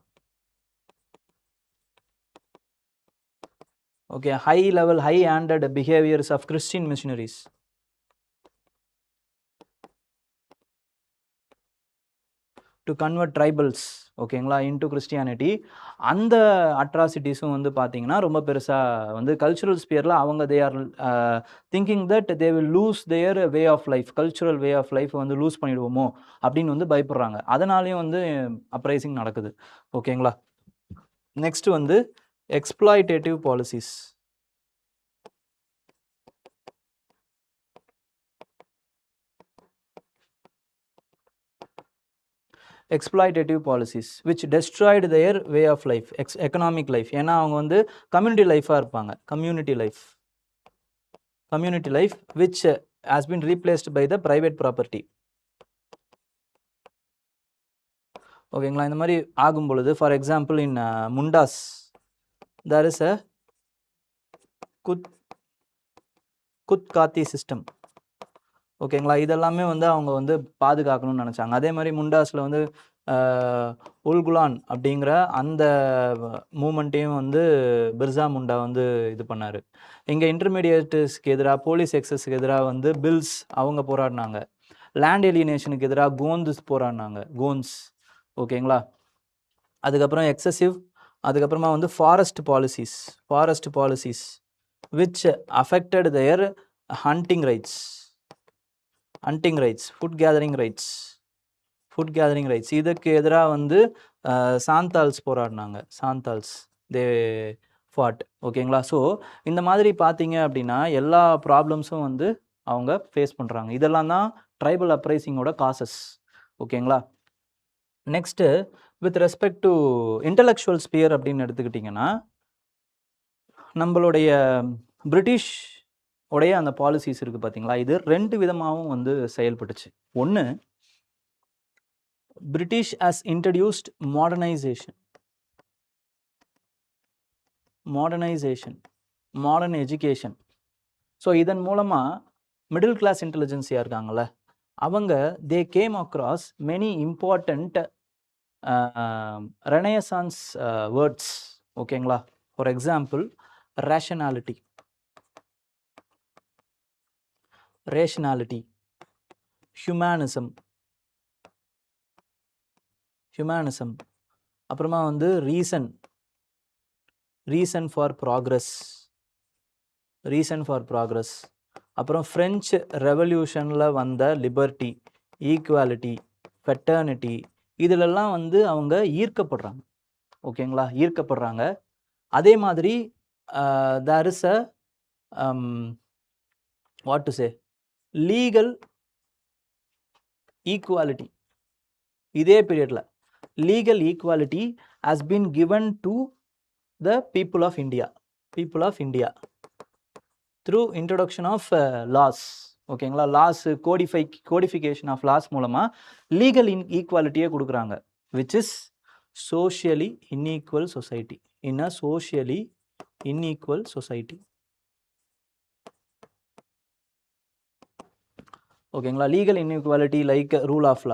Speaker 1: Okay, high-handed behaviors of Christian missionaries. To convert tribals, ஓகேங்களா, இன்டு கிறிஸ்டியானிட்டி. அந்த அட்ராசிட்டிஸும் வந்து பார்த்தீங்கன்னா ரொம்ப பெருசாக வந்து கல்ச்சுரல் ஸ்பியரில் அவங்க they are thinking that they will lose their way of life, cultural way of life வந்து லூஸ் பண்ணிடுவோமோ அப்படின்னு வந்து பயப்படுறாங்க. அதனாலேயும் வந்து அப்ரைசிங் நடக்குது. ஓகேங்களா, நெக்ஸ்ட் வந்து exploitative policies. Exploitative policies which destroyed their way of life, economic life. ஏன்னா அவங்க வந்து கம்யூனிட்டி லைஃபாக இருப்பாங்க. Community life which has been replaced by the private property. ஓகேங்களா, இந்த மாதிரி ஆகும் பொழுது for example in Mundas there is a khuntkatti system. ஓகேங்களா, இதெல்லாமே வந்து அவங்க வந்து பாதுகாக்கணும்னு நினச்சாங்க. அதே மாதிரி முண்டாஸில் வந்து உல்குலான் அப்படிங்கிற அந்த மூமெண்ட்டையும் வந்து பிர்சா முண்டா வந்து இது பண்ணார். இங்கே இன்டர்மீடியேட்ஸ்க்கு எதிராக, போலீஸ் எக்ஸஸ்க்கு எதிராக வந்து பில்ஸ் அவங்க போராடினாங்க. லேண்ட் எலினேஷனுக்கு எதிராக கோன்ஸ். ஓகேங்களா, அதுக்கப்புறம் அதுக்கப்புறமா வந்து forest policies which affected their hunting rights, food gathering rights. இதுக்கு எதிராக வந்து சாந்தால்ஸ் போராடினாங்க. தே ஃபாட். ஓகேங்களா, ஸோ இந்த மாதிரி பார்த்தீங்க அப்படின்னா எல்லா ப்ராப்ளம்ஸும் வந்து அவங்க ஃபேஸ் பண்ணுறாங்க. இதெல்லாம் தான் ட்ரைபல் அப்ரைசிங்கோட காசஸ். ஓகேங்களா, next with respect to intellectual sphere அப்படின்னு எடுத்துக்கிட்டிங்கன்னா நம்மளுடைய பிரிட்டிஷ் உடைய அந்த பாலிசிஸ் இருக்குது பார்த்தீங்களா, இது 2 விதமாகவும் வந்து செயல்பட்டுச்சு. ஒன்று, British has introduced modern education. So இதன் மூலமாக மிடில் கிளாஸ் இன்டெலிஜென்சியாக இருக்காங்கள்ல, அவங்க they came across many important renaissance words. ஓகேங்களா, ஃபார் எக்ஸாம்பிள் ரேஷனாலிட்டி, ஹியூமனிசம், அப்புறமா வந்து ரீசன் ஃபார் ப்ராக்ரஸ், அப்புறம் ஃப்ரெஞ்சு ரெவல்யூஷனில் வந்த லிபர்ட்டி, ஈக்குவாலிட்டி, ஃபெட்டர்னிட்டி, இதிலெல்லாம் வந்து அவங்க ஈர்க்கப்படுறாங்க. ஓகேங்களா, அதே மாதிரி there is a legal equality. இதே பீரியடில் legal equality has been given to the people of India through introduction of laws. ஓகேங்களா, கோடிஃபிகேஷன் ஆஃப் லாஸ் மூலமாக லீகல் ஈக்குவாலிட்டியே கொடுக்குறாங்க. Which is socially inequal society, in a socially inequal society. ஓகேங்களா, legal inequality like rule of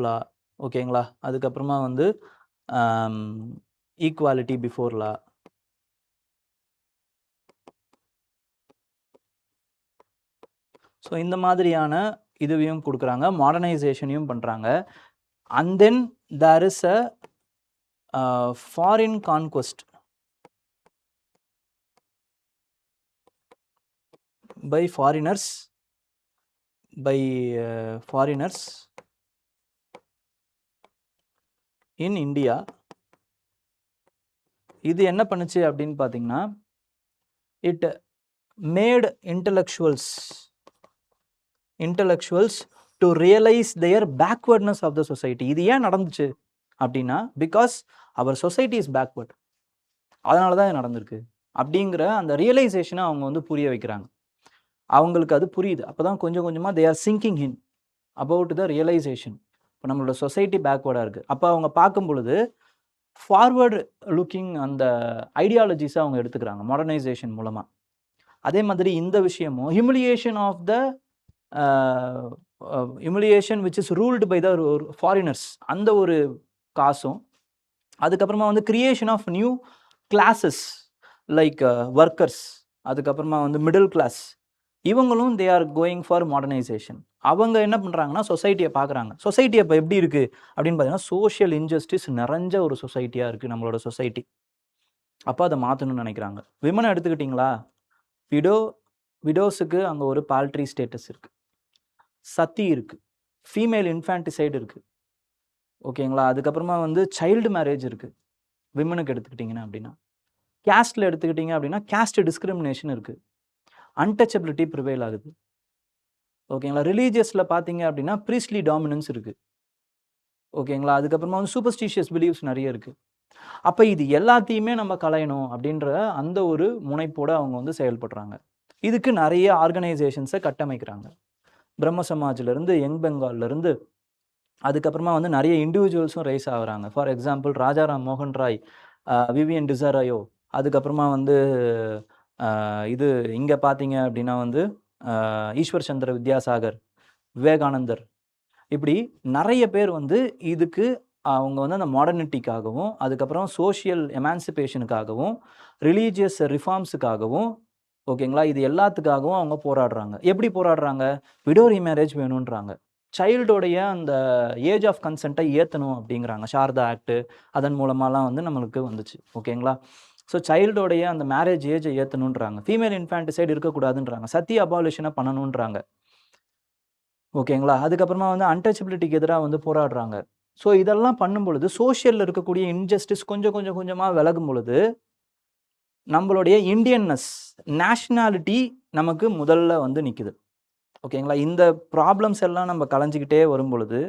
Speaker 1: law. ஓகேங்களா, அதுக்கப்புறமா வந்து equality before law. So இந்த மாதிரியான இதுவையும் கொடுக்குறாங்க, மாடர்னைசேஷனையும் பண்ணுறாங்க. And then there is a foreign conquest by foreigners in India. இது என்ன பண்ணுச்சு அப்படின்னு பார்த்தீங்கன்னா, it made intellectuals to realize their backwardness of the society. இது ஏன் நடந்துச்சு அப்படின்னா, because our society is backward, அதனால தான் இது நடந்திருக்கு அப்படிங்கிற அந்த ரியலைசேஷனை அவங்க வந்து புரிய வைக்கிறாங்க. அவங்களுக்கு அது புரியுது. அப்போ தான் கொஞ்சம் கொஞ்சமாக they are sinking in about the realisation. இப்போ நம்மளோட சொசைட்டி பேக்வேர்டாக இருக்குது. அப்போ அவங்க பார்க்கும் பொழுது ஃபார்வர்டு லுக்கிங் அந்த ஐடியாலஜிஸை அவங்க எடுத்துக்கிறாங்க மாடர்னைசேஷன் மூலமாக. அதே மாதிரி இந்த விஷயமும் humiliation of the humiliation which is ruled by the foreigners, அந்த ஒரு காசும், அதுக்கப்புறமா வந்து creation of new classes like workers, அதுக்கப்புறமா வந்து மிடில் கிளாஸ், இவங்களும் they are going for modernisation. அவங்க என்ன பண்ணுறாங்கன்னா சொசைட்டியை பார்க்குறாங்க. சொசைட்டி இப்போ எப்படி இருக்குது அப்படின்னு பார்த்தீங்கன்னா, சோஷியல் இன்ஜஸ்டிஸ் நிறைஞ்ச ஒரு சொசைட்டியாக இருக்குது நம்மளோட சொசைட்டி. அப்போ அதை மாற்றணும்னு நினைக்கிறாங்க. விமனை எடுத்துக்கிட்டிங்களா, விடோஸுக்கு அங்கே ஒரு பால்ட்ரி ஸ்டேட்டஸ் இருக்குது, சத்தி இருக்குது, ஃபீமேல் இன்ஃபான்டிசைடு இருக்குது, ஓகேங்களா. அதுக்கப்புறமா வந்து சைல்டு மேரேஜ் இருக்குது விமனுக்கு எடுத்துக்கிட்டிங்கன்னா. அப்படின்னா கேஸ்டில் எடுத்துக்கிட்டிங்க அப்படின்னா கேஸ்ட் டிஸ்கிரிமினேஷன் இருக்குது, அன்டச்சபிலிட்டி ப்ரிவைல் ஆகுது, ஓகேங்களா. ரிலீஜியஸில் பார்த்தீங்க அப்படின்னா ப்ரீஸ்ட்லி டாமினன்ஸ் இருக்குது, ஓகேங்களா. அதுக்கப்புறமா வந்து சூப்பர்ஸ்டிஷியஸ் பிலீவ்ஸ் நிறைய இருக்குது. அப்போ இது எல்லாத்தையுமே நம்ம களையணும் அப்படின்ற அந்த ஒரு முனைப்போடு அவங்க வந்து செயல்படுறாங்க. இதுக்கு நிறைய ஆர்கனைசேஷன்ஸை கட்டமைக்கிறாங்க. பிரம்ம சமாஜ்லேருந்து, யங் பெங்கால்லேருந்து, அதுக்கப்புறமா வந்து நிறைய இண்டிவிஜுவல்ஸும் ரைஸ் ஆகுறாங்க. ஃபார் எக்ஸாம்பிள் ராஜாராம் மோகன் ராய், விவியன் டிசராயோ, அதுக்கப்புறமா வந்து இது இங்கே பார்த்தீங்க அப்படின்னா வந்து ஈஸ்வர் சந்திர வித்யாசாகர், விவேகானந்தர், இப்படி நிறைய பேர் வந்து இதுக்கு அவங்க வந்து அந்த மாடர்னிட்டிக்காகவும், அதுக்கப்புறம் சோஷியல் எமான்சிபேஷனுக்காகவும், ரிலீஜியஸ் ரிஃபார்ம்ஸுக்காகவும், ஓகேங்களா, இது எல்லாத்துக்காகவும் அவங்க போராடுறாங்க. எப்படி போராடுறாங்க? விடோ ரீமேரேஜ் வேணுன்றாங்க, சைல்டோடைய அந்த ஏஜ் ஆஃப் கன்சென்ட்டை ஏற்றணும் அப்படிங்கிறாங்க. சாரதா ஆக்டு அதன் மூலமாலாம் வந்து நம்மளுக்கு வந்துச்சு, ஓகேங்களா. ஸோ சைல்டோடைய அந்த மேரேஜ் ஏஜை ஏற்றணுன்றாங்க, ஃபீமேல் இன்ஃபான்டிசைடு இருக்கக்கூடாதுன்றாங்க, சத்தி அபாலிஷனை பண்ணணுன்றாங்க, ஓகேங்களா. அதுக்கப்புறமா வந்து அன்டச்சபிலிட்டிக்கு எதிராக வந்து போராடுறாங்க. ஸோ இதெல்லாம் பண்ணும் பொழுது சோஷியலில் இருக்கக்கூடிய இன்ஜஸ்டிஸ் கொஞ்சம் கொஞ்சம் கொஞ்சமாக விலகும் பொழுது நம்மளுடைய இண்டியன்னஸ், நேஷ்னாலிட்டி நமக்கு முதல்ல வந்து நிற்குது, ஓகேங்களா. இந்த ப்ராப்ளம்ஸ் எல்லாம் நம்ம கலைஞ்சிக்கிட்டே வரும் பொழுது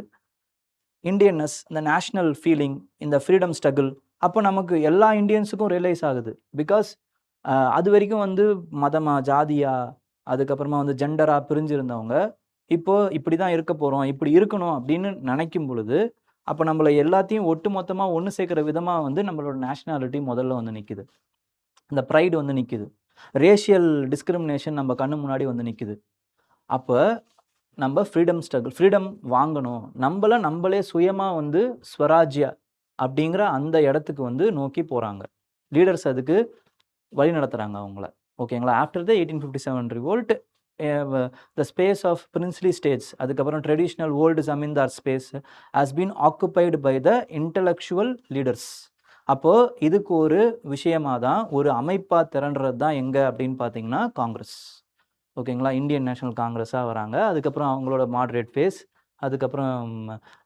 Speaker 1: இண்டியன்னஸ், இந்த நேஷ்னல் ஃபீலிங், இந்த ஃப்ரீடம் ஸ்ட்ரகிள், அப்போ நமக்கு எல்லா இண்டியன்ஸுக்கும் ரியலைஸ் ஆகுது. பிகாஸ் அது வரைக்கும் வந்து மதமாக, ஜாதியாக, அதுக்கப்புறமா வந்து ஜெண்டராக பிரிஞ்சிருந்தவங்க இப்போது இப்படி தான் இருக்க போகிறோம், இப்படி இருக்கணும் அப்படின்னு நினைக்கும் பொழுது அப்போ நம்மளை எல்லாத்தையும் ஒட்டு மொத்தமாக ஒன்று சேர்க்குற விதமாக வந்து நம்மளோட நேஷ்னாலிட்டி முதல்ல வந்து நிற்குது, இந்த ப்ரைடு வந்து நிற்குது, ரேஷியல் டிஸ்கிரிமினேஷன் நம்ம கண்ணு முன்னாடி வந்து நிற்குது. அப்போ நம்ம ஃப்ரீடம் ஸ்ட்ரகிள், ஃப்ரீடம் வாங்கணும், நம்மளே சுயமாக வந்து ஸ்வராஜ்யா அப்படிங்கிற அந்த இடத்துக்கு வந்து நோக்கி போகிறாங்க. லீடர்ஸ் அதுக்கு வழி நடத்துகிறாங்க அவங்கள, ஓகேங்களா. After the 1857 revolt, the space of princely states, அதுக்கப்புறம் traditional old zamindar space has been occupied by the intellectual leaders. அப்போது இதுக்கு ஒரு விஷயமாக தான், ஒரு அமைப்பாக திரண்டுறது தான் எங்கே அப்படின்னு பார்த்தீங்கன்னா காங்கிரஸ், ஓகேங்களா. இந்தியன் நேஷனல் காங்கிரஸாக வராங்க. அதுக்கப்புறம் அவங்களோட மாட்ரேட் ஃபேஸ், அதுக்கப்புறம்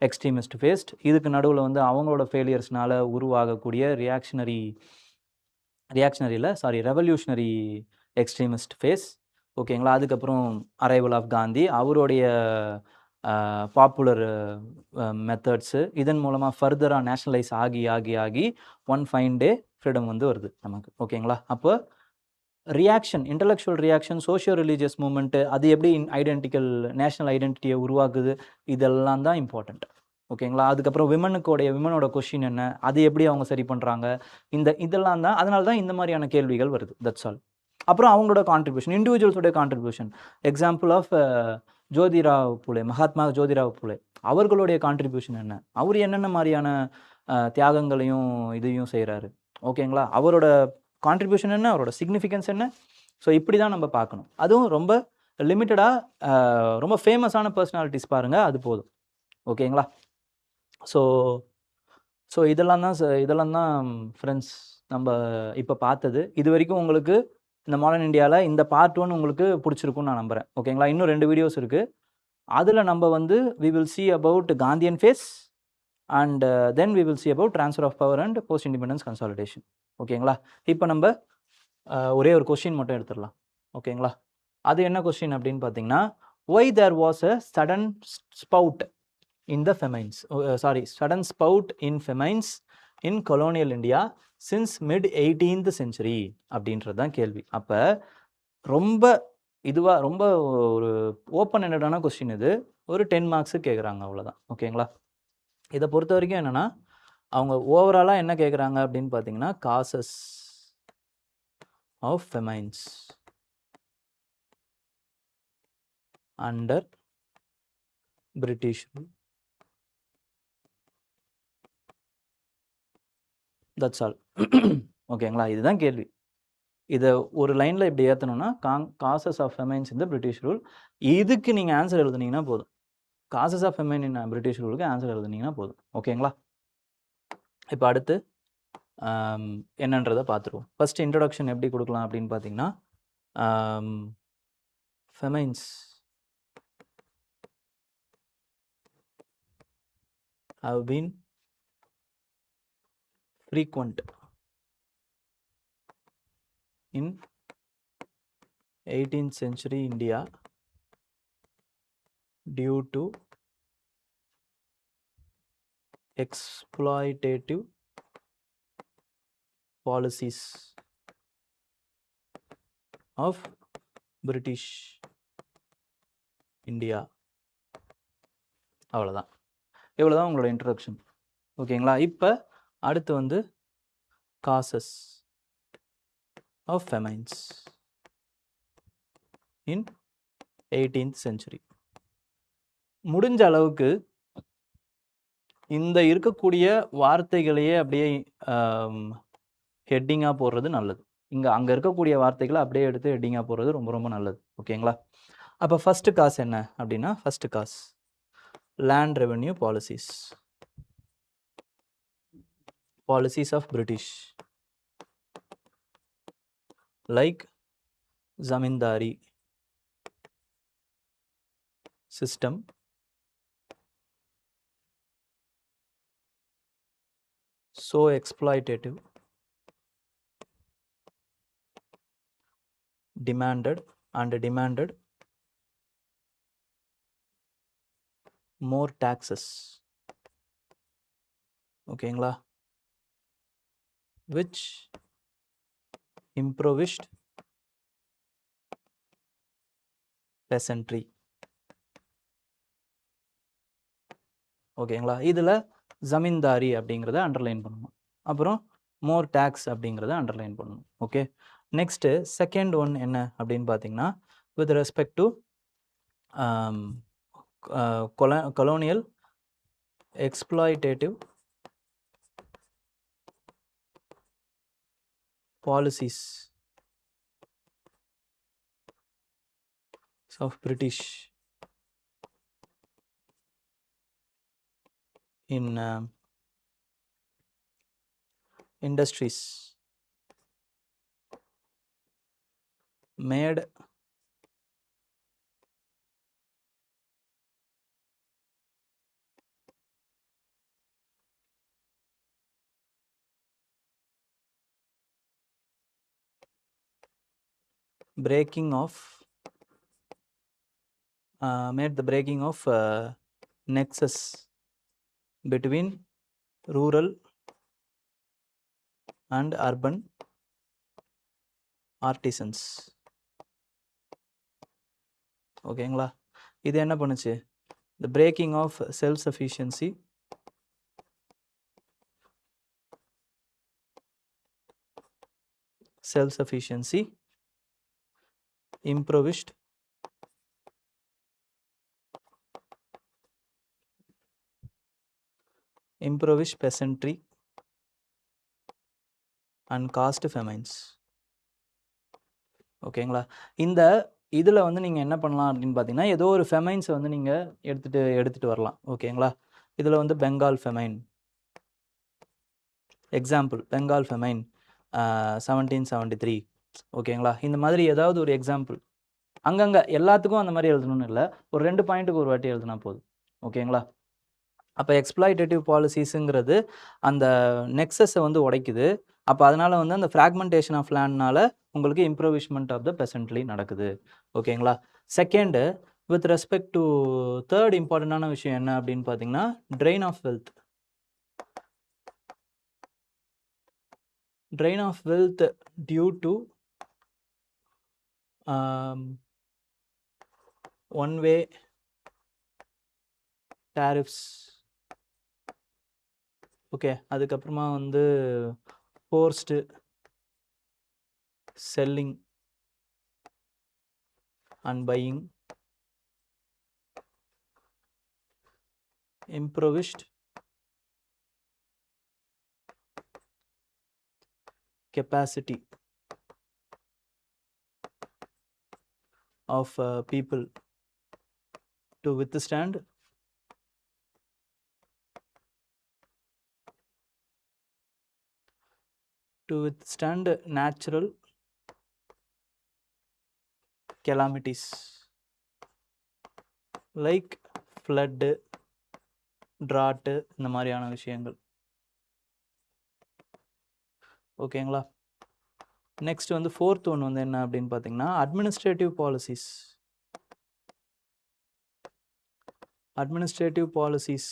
Speaker 1: எக்ஸ்ட்ரீமிஸ்ட் ஃபேஸ்ட், இதுக்கு நடுவில் வந்து அவங்களோட ஃபெயிலியர்ஸ்னால உருவாகக்கூடிய ரெவல்யூஷனரி எக்ஸ்ட்ரீமிஸ்ட் ஃபேஸ், ஓகேங்களா. அதுக்கப்புறம் அரைவல் ஆஃப் காந்தி, அவருடைய பாப்புலர் மெத்தட்ஸு, இதன் மூலமாக ஃபர்தராக நேஷ்னலைஸ் ஆகி ஆகி ஆகி ஒன் ஃபைன் டே ஃப்ரீடம் வந்து வருது நமக்கு, ஓகேங்களா. அப்போ reaction, intellectual reaction, socio religious movement, அது எப்படி ஐடென்டிக்கல் நேஷ்னல் ஐடென்டிட்டியை உருவாக்குது, இதெல்லாம் தான் இம்பார்ட்டண்ட், ஓகேங்களா. அதுக்கப்புறம் விமனோட கொஷின் என்ன, அது எப்படி அவங்க சரி பண்ணுறாங்க, இதெல்லாம் தான். அதனால தான் இந்த மாதிரியான கேள்விகள் வருது, தட்ஸ் ஆல். அப்புறம் அவங்களோட கான்ட்ரிபியூஷன், இண்டிவிஜுவல்ஸோடைய contribution, example of Jyotirao Phule, Mahatma Jyotirao Phule, அவர்களுடைய கான்ட்ரிபியூஷன் என்ன, அவர் என்னென்ன மாதிரியான தியாகங்களையும் இதையும் செய்கிறாரு, ஓகேங்களா. அவரோட கான்ட்ரிபியூஷன் என்ன, அவரோட சிக்னிஃபிகன்ஸ் என்ன. ஸோ இப்படி தான் நம்ம பார்க்கணும். அதுவும் ரொம்ப லிமிட்டடாக ரொம்ப ஃபேமஸான பர்சனாலிட்டிஸ் பாருங்கள், அது போதும். ஓகேங்களா? ஸோ ஸோ இதெல்லாம் தான் ஃப்ரெண்ட்ஸ் நம்ம இப்போ பார்த்தது. இது வரைக்கும் உங்களுக்கு இந்த மாடர்ன் இந்தியாவில் இந்த பார்ட் 1 உங்களுக்கு பிடிச்சிருக்கும்னு நான் நம்புகிறேன். ஓகேங்களா? இன்னும் 2 வீடியோஸ் இருக்குது. அதில் நம்ம வந்து we will see about Gandhian phase and then we will see about transfer of power and post independence consolidation. ஓகேங்களா? இப்போ நம்ம ஒரே ஒரு கொஸ்டின் மட்டும் எடுத்துடலாம். ஓகேங்களா? அது என்ன கொஸ்டின் அப்படின்னு பார்த்தீங்கன்னா, why there was a sudden spout in the famines sudden spout in famines in colonial India since mid 18th century அப்படின்றது தான் கேள்வி. அப்போ ரொம்ப ரொம்ப ஒரு ஓப்பன் எண்டடான கொஸ்டின் இது. ஒரு 10 மார்க்ஸு கேட்குறாங்க, அவ்வளோதான். ஓகேங்களா? இதை பொறுத்த வரைக்கும் என்னென்னா, அவங்க ஓவராலாக என்ன கேட்குறாங்க அப்படின்னு பார்த்தீங்கன்னா, causes of famines under British rule. That's all. ஓகேங்களா? இதுதான் கேள்வி. இதை ஒரு லைனில் இப்படி ஏற்றணும்னா, காசஸ் ஆஃப் ஃபெமைன்ஸ் இந்த பிரிட்டிஷ் ரூல். இதுக்கு நீங்கள் ஆன்சர் எழுதுனீங்கன்னா போதும். Causes of famine in British ரூலுக்கு ஆன்சர் எழுதுனீங்கன்னா போதும். ஓகேங்களா? இப்போ அடுத்து என்னன்றதை பார்த்துருவோம். ஃபஸ்ட் இன்ட்ரடக்ஷன் எப்படி கொடுக்கலாம் அப்படின்னு பார்த்தீங்கன்னா, famines have been frequent in 18th century India due to exploitative policies of British India. அவ்வளோதான். இவ்வளோதான் உங்களோட இன்ட்ரடக்ஷன். ஓகேங்களா? இப்போ அடுத்து வந்து causes of famines in 18th century. முடிஞ்ச அளவுக்கு இந்த இருக்கக்கூடிய வார்த்தைகளையே அப்படியே ஹெட்டிங்காக போடுறது நல்லது. அங்கே இருக்கக்கூடிய வார்த்தைகளை அப்படியே எடுத்து ஹெட்டிங்காக போடுறது ரொம்ப ரொம்ப நல்லது. ஓகேங்களா? அப்போ ஃபஸ்ட்டு காசு என்ன அப்படின்னா, ஃபஸ்ட்டு காசு land revenue policies of British, like zamindari system, so exploitative, demanded more taxes. ஓகேங்களா? which impoverished peasantry. ஓகேங்களா? இதில் ஜமீன்தாரி அப்படிங்கிறத அண்டர்லைன் பண்ணணும். அப்புறம் மோர் டேக்ஸ் அப்படிங்கிறத அண்டர்லைன் பண்ணணும். ஓகே. நெக்ஸ்ட்டு செகண்ட் ஒன் என்ன அப்படின்னு பார்த்தீங்கன்னா, with respect to colonial exploitative policies of British in industries made made the breaking of nexus between rural and urban artisans. ஓகேங்களா? இது என்ன பண்ணுச்சு? the breaking of self-sufficiency impoverished peasantry and caste famines. ஓகேங்களா? இந்த இதில் வந்து நீங்கள் என்ன பண்ணலாம் அப்படின்னு பார்த்தீங்கன்னா, ஏதோ ஒரு ஃபெமைன்ஸை வந்து நீங்கள் எடுத்துகிட்டு வரலாம். ஓகேங்களா? இதில் வந்து Bengal famine, example Bengal famine 1773. ஓகேங்களா? இந்த மாதிரி ஏதாவது ஒரு எக்ஸாம்பிள் அங்கங்கே எல்லாத்துக்கும் அந்த மாதிரி எழுதணும்னு இல்லை, ஒரு 2 பாயிண்ட்டுக்கு ஒரு வாட்டி எழுதுனா போதும். ஓகேங்களா? அப்போ எக்ஸ்ப்ளாய்டேட்டிவ் பாலிசிஸுங்கிறது அந்த நெக்ஸஸை வந்து உடைக்குது. அப்போ அதனால் வந்து அந்த ஃப்ராக்மெண்டேஷன் ஆஃப் லேண்ட்னால உங்களுக்கு இம்ப்ரூவிஷ்மெண்ட் ஆஃப் த பெசன்ட்லி நடக்குது. ஓகேங்களா? Second, with respect to third இம்பார்ட்டண்டான விஷயம் என்ன அப்படின்னு பார்த்தீங்கன்னா, drain of wealth. Drain of wealth due to one way tariffs. Okay, அதுக்கப்புறமா வந்து forced selling and buying, improvised capacity of people to withstand natural calamities like flood, drought, இந்த மாதிரியான விஷயங்கள். ஓகேங்களா? நெக்ஸ்ட் வந்து ஃபோர்த் ஒன் வந்து என்ன அப்படின்னு பார்த்தீங்கன்னா, administrative policies. Administrative policies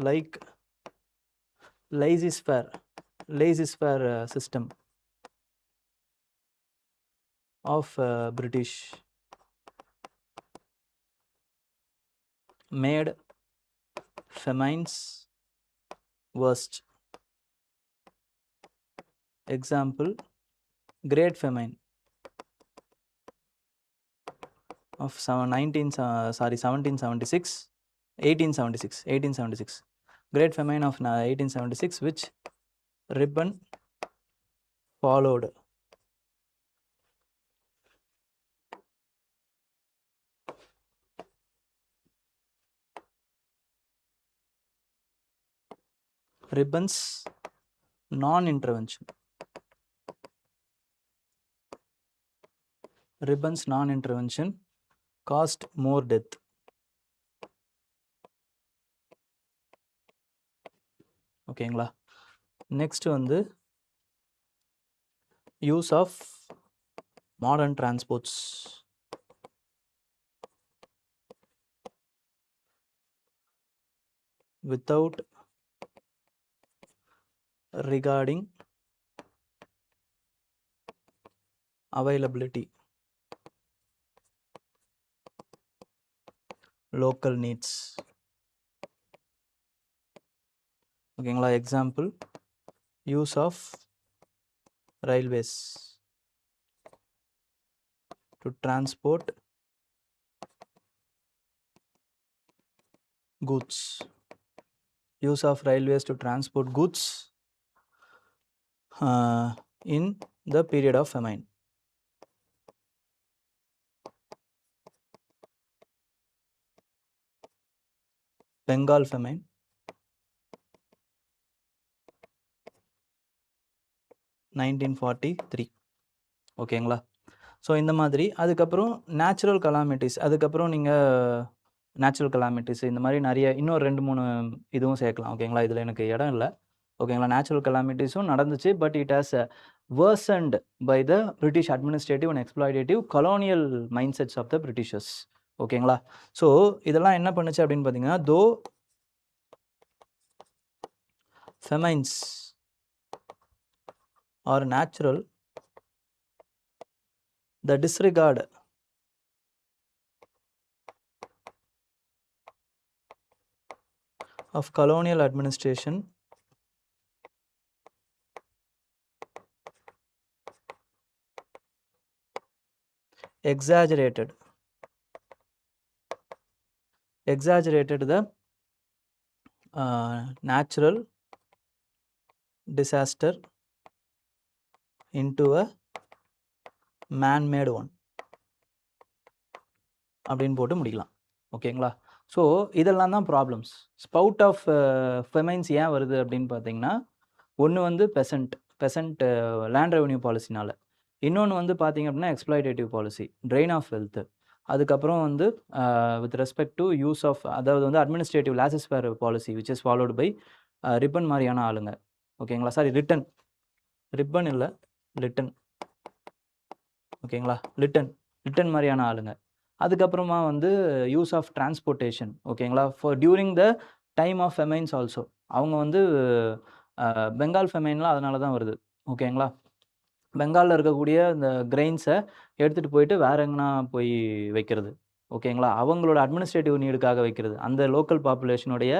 Speaker 1: like laissez-faire system of British made famines worst. Example, Great Famine of 1876. Great Famine of 1876, which Ribbon followed. Ribbon's non-intervention. Ribbon's non-intervention caused more death. ஓகேங்களா? Next வந்து use of modern transports. without regarding availability, local needs. ஓகேங்களா? Example, use of railways to transport goods. Use of railways to transport goods in the period of famine. Bengal famine, 1943. ஓகேங்களா? So இந்த மாதிரி. அதுக்கப்புறம் natural calamities. அதுக்கப்புறம் நீங்கள் natural calamities இந்த மாதிரி நிறைய இன்னும் 2-3 இதுவும் சேர்க்கலாம். ஓகேங்களா? இதில் எனக்கு இடம் இல்லை. ஓகேங்களா? நேச்சுரல் கலாமிட்டிஸும் நடந்துச்சு. But it has worsened by the British administrative and exploitative colonial mindsets of the Britishers. ஓகேங்களா? ஸோ இதெல்லாம் என்ன பண்ணுச்சு அப்படின்னு பார்த்தீங்கன்னா, தோ famines are natural, the disregard of colonial administration exaggerated the natural disaster into a man-made one. அப்படின்னு போட்டு முடிக்கலாம். ஓகேங்களா? ஸோ இதெல்லாம் தான் ப்ராப்ளம்ஸ். ஸ்பவுட் ஆஃப் ஃபெமைன்ஸ் ஏன் வருது அப்படின்னு பார்த்தீங்கன்னா, ஒண்ணு வந்து பெசன்ட் லேண்ட் ரெவென்யூ பாலிசினால. இன்னொன்னு வந்து பார்த்தீங்க அப்படின்னா, exploitative policy, drain of wealth. அதுக்கப்புறம் வந்து with respect to use of அதாவது வந்து administrative laissez faire policy which is followed by Ripon மாரியான ஆளுங்க. ஓகேங்களா? Sorry Lytton. ரிப்பன் இல்ல, லிட்டன். ஓகேங்களா? லிட்டன் மாரியான ஆளுங்க. அதுக்கப்புறமா வந்து யூஸ் ஆஃப் டிரான்ஸ்போர்ட்டேஷன். ஓகேங்களா? During the time of famines also. அவங்க வந்து பெங்கால் ஃபெமைன்லாம் அதனால தான் வருது. ஓகேங்களா? பெங்கால்ல இருக்கக்கூடிய இந்த கிரெயின்ஸ எடுத்துட்டு போயிட்டு வேற எங்கனா போய் வைக்கிறது. ஓகேங்களா? அவங்களோட அட்மினிஸ்ட்ரேட்டிவ் நீடுக்காக வைக்கிறது. அந்த லோக்கல் பாப்புலேஷனுடைய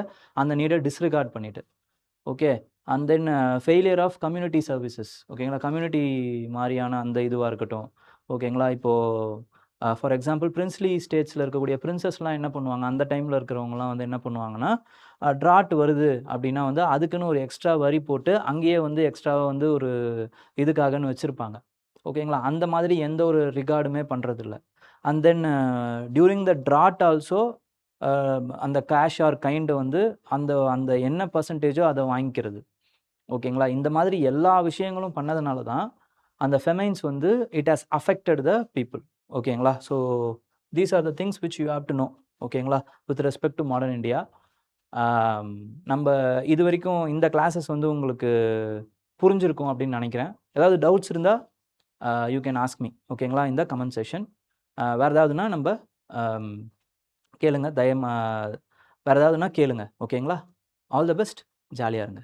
Speaker 1: அந்த நீட டிஸ்ரிகார்ட் பண்ணிட்டு. Okay. And then failure of community services. ஓகேங்களா? கம்யூனிட்டி மாரியான அந்த இதுவா இருக்கட்டும். ஓகேங்களா? இப்போ ஃபார் எக்ஸாம்பிள் பிரின்ஸ்லி ஸ்டேட்ஸ்ல இருக்கக்கூடிய பிரின்சஸ்லாம் என்ன பண்ணுவாங்க, அந்த டைம்ல இருக்கிறவங்கலாம் வந்து என்ன பண்ணுவாங்கன்னா, ட்ராட் வருது அப்டின்னா வந்து அதுக்குன்னு ஒரு எக்ஸ்ட்ரா வரி போட்டு, அங்கேயே வந்து எக்ஸ்ட்ராவா வந்து ஒரு இதுக்காகன்னு வச்சிருப்பாங்க. ஓகேங்களா? அந்த மாதிரி எந்த ஒரு ரிகார்டுமே பண்றதில்ல. And then during the drought also a அந்த கேஷ் ஆர் கைண்ட் வந்து அந்த அந்த என்ன பெர்சன்டேஜோ அத வாங்கிக்கிறது. ஓகேங்களா? இந்த மாதிரி எல்லா விஷயங்களும் பண்ணதுனால தான், அந்த ஃபெமைன்ஸ் வந்து it has affected the people. ஓகேங்களா? So these are the things which you have to know. ஓகேங்களா? With respect to modern India. நம்ப இதுவரைக்கும் இந்த கிளாஸஸ் வந்து உங்களுக்கு புரிஞ்சிருக்கும் அப்படின்னு நெனைக்கிறேன். ஏதாவது டவுட்ஸ் இருந்தா யூ கேன் ஆஸ்க் மீ. ஓகேங்களா? இன் த கமெண்ட் செக்ஷன். வேற ஏதாவதுன்னா நம்ப அம் கேளுங்க. வேற ஏதாவதுன்னா கேளுங்க. ஓகேங்களா? All the best. ஜாலியா இருங்க.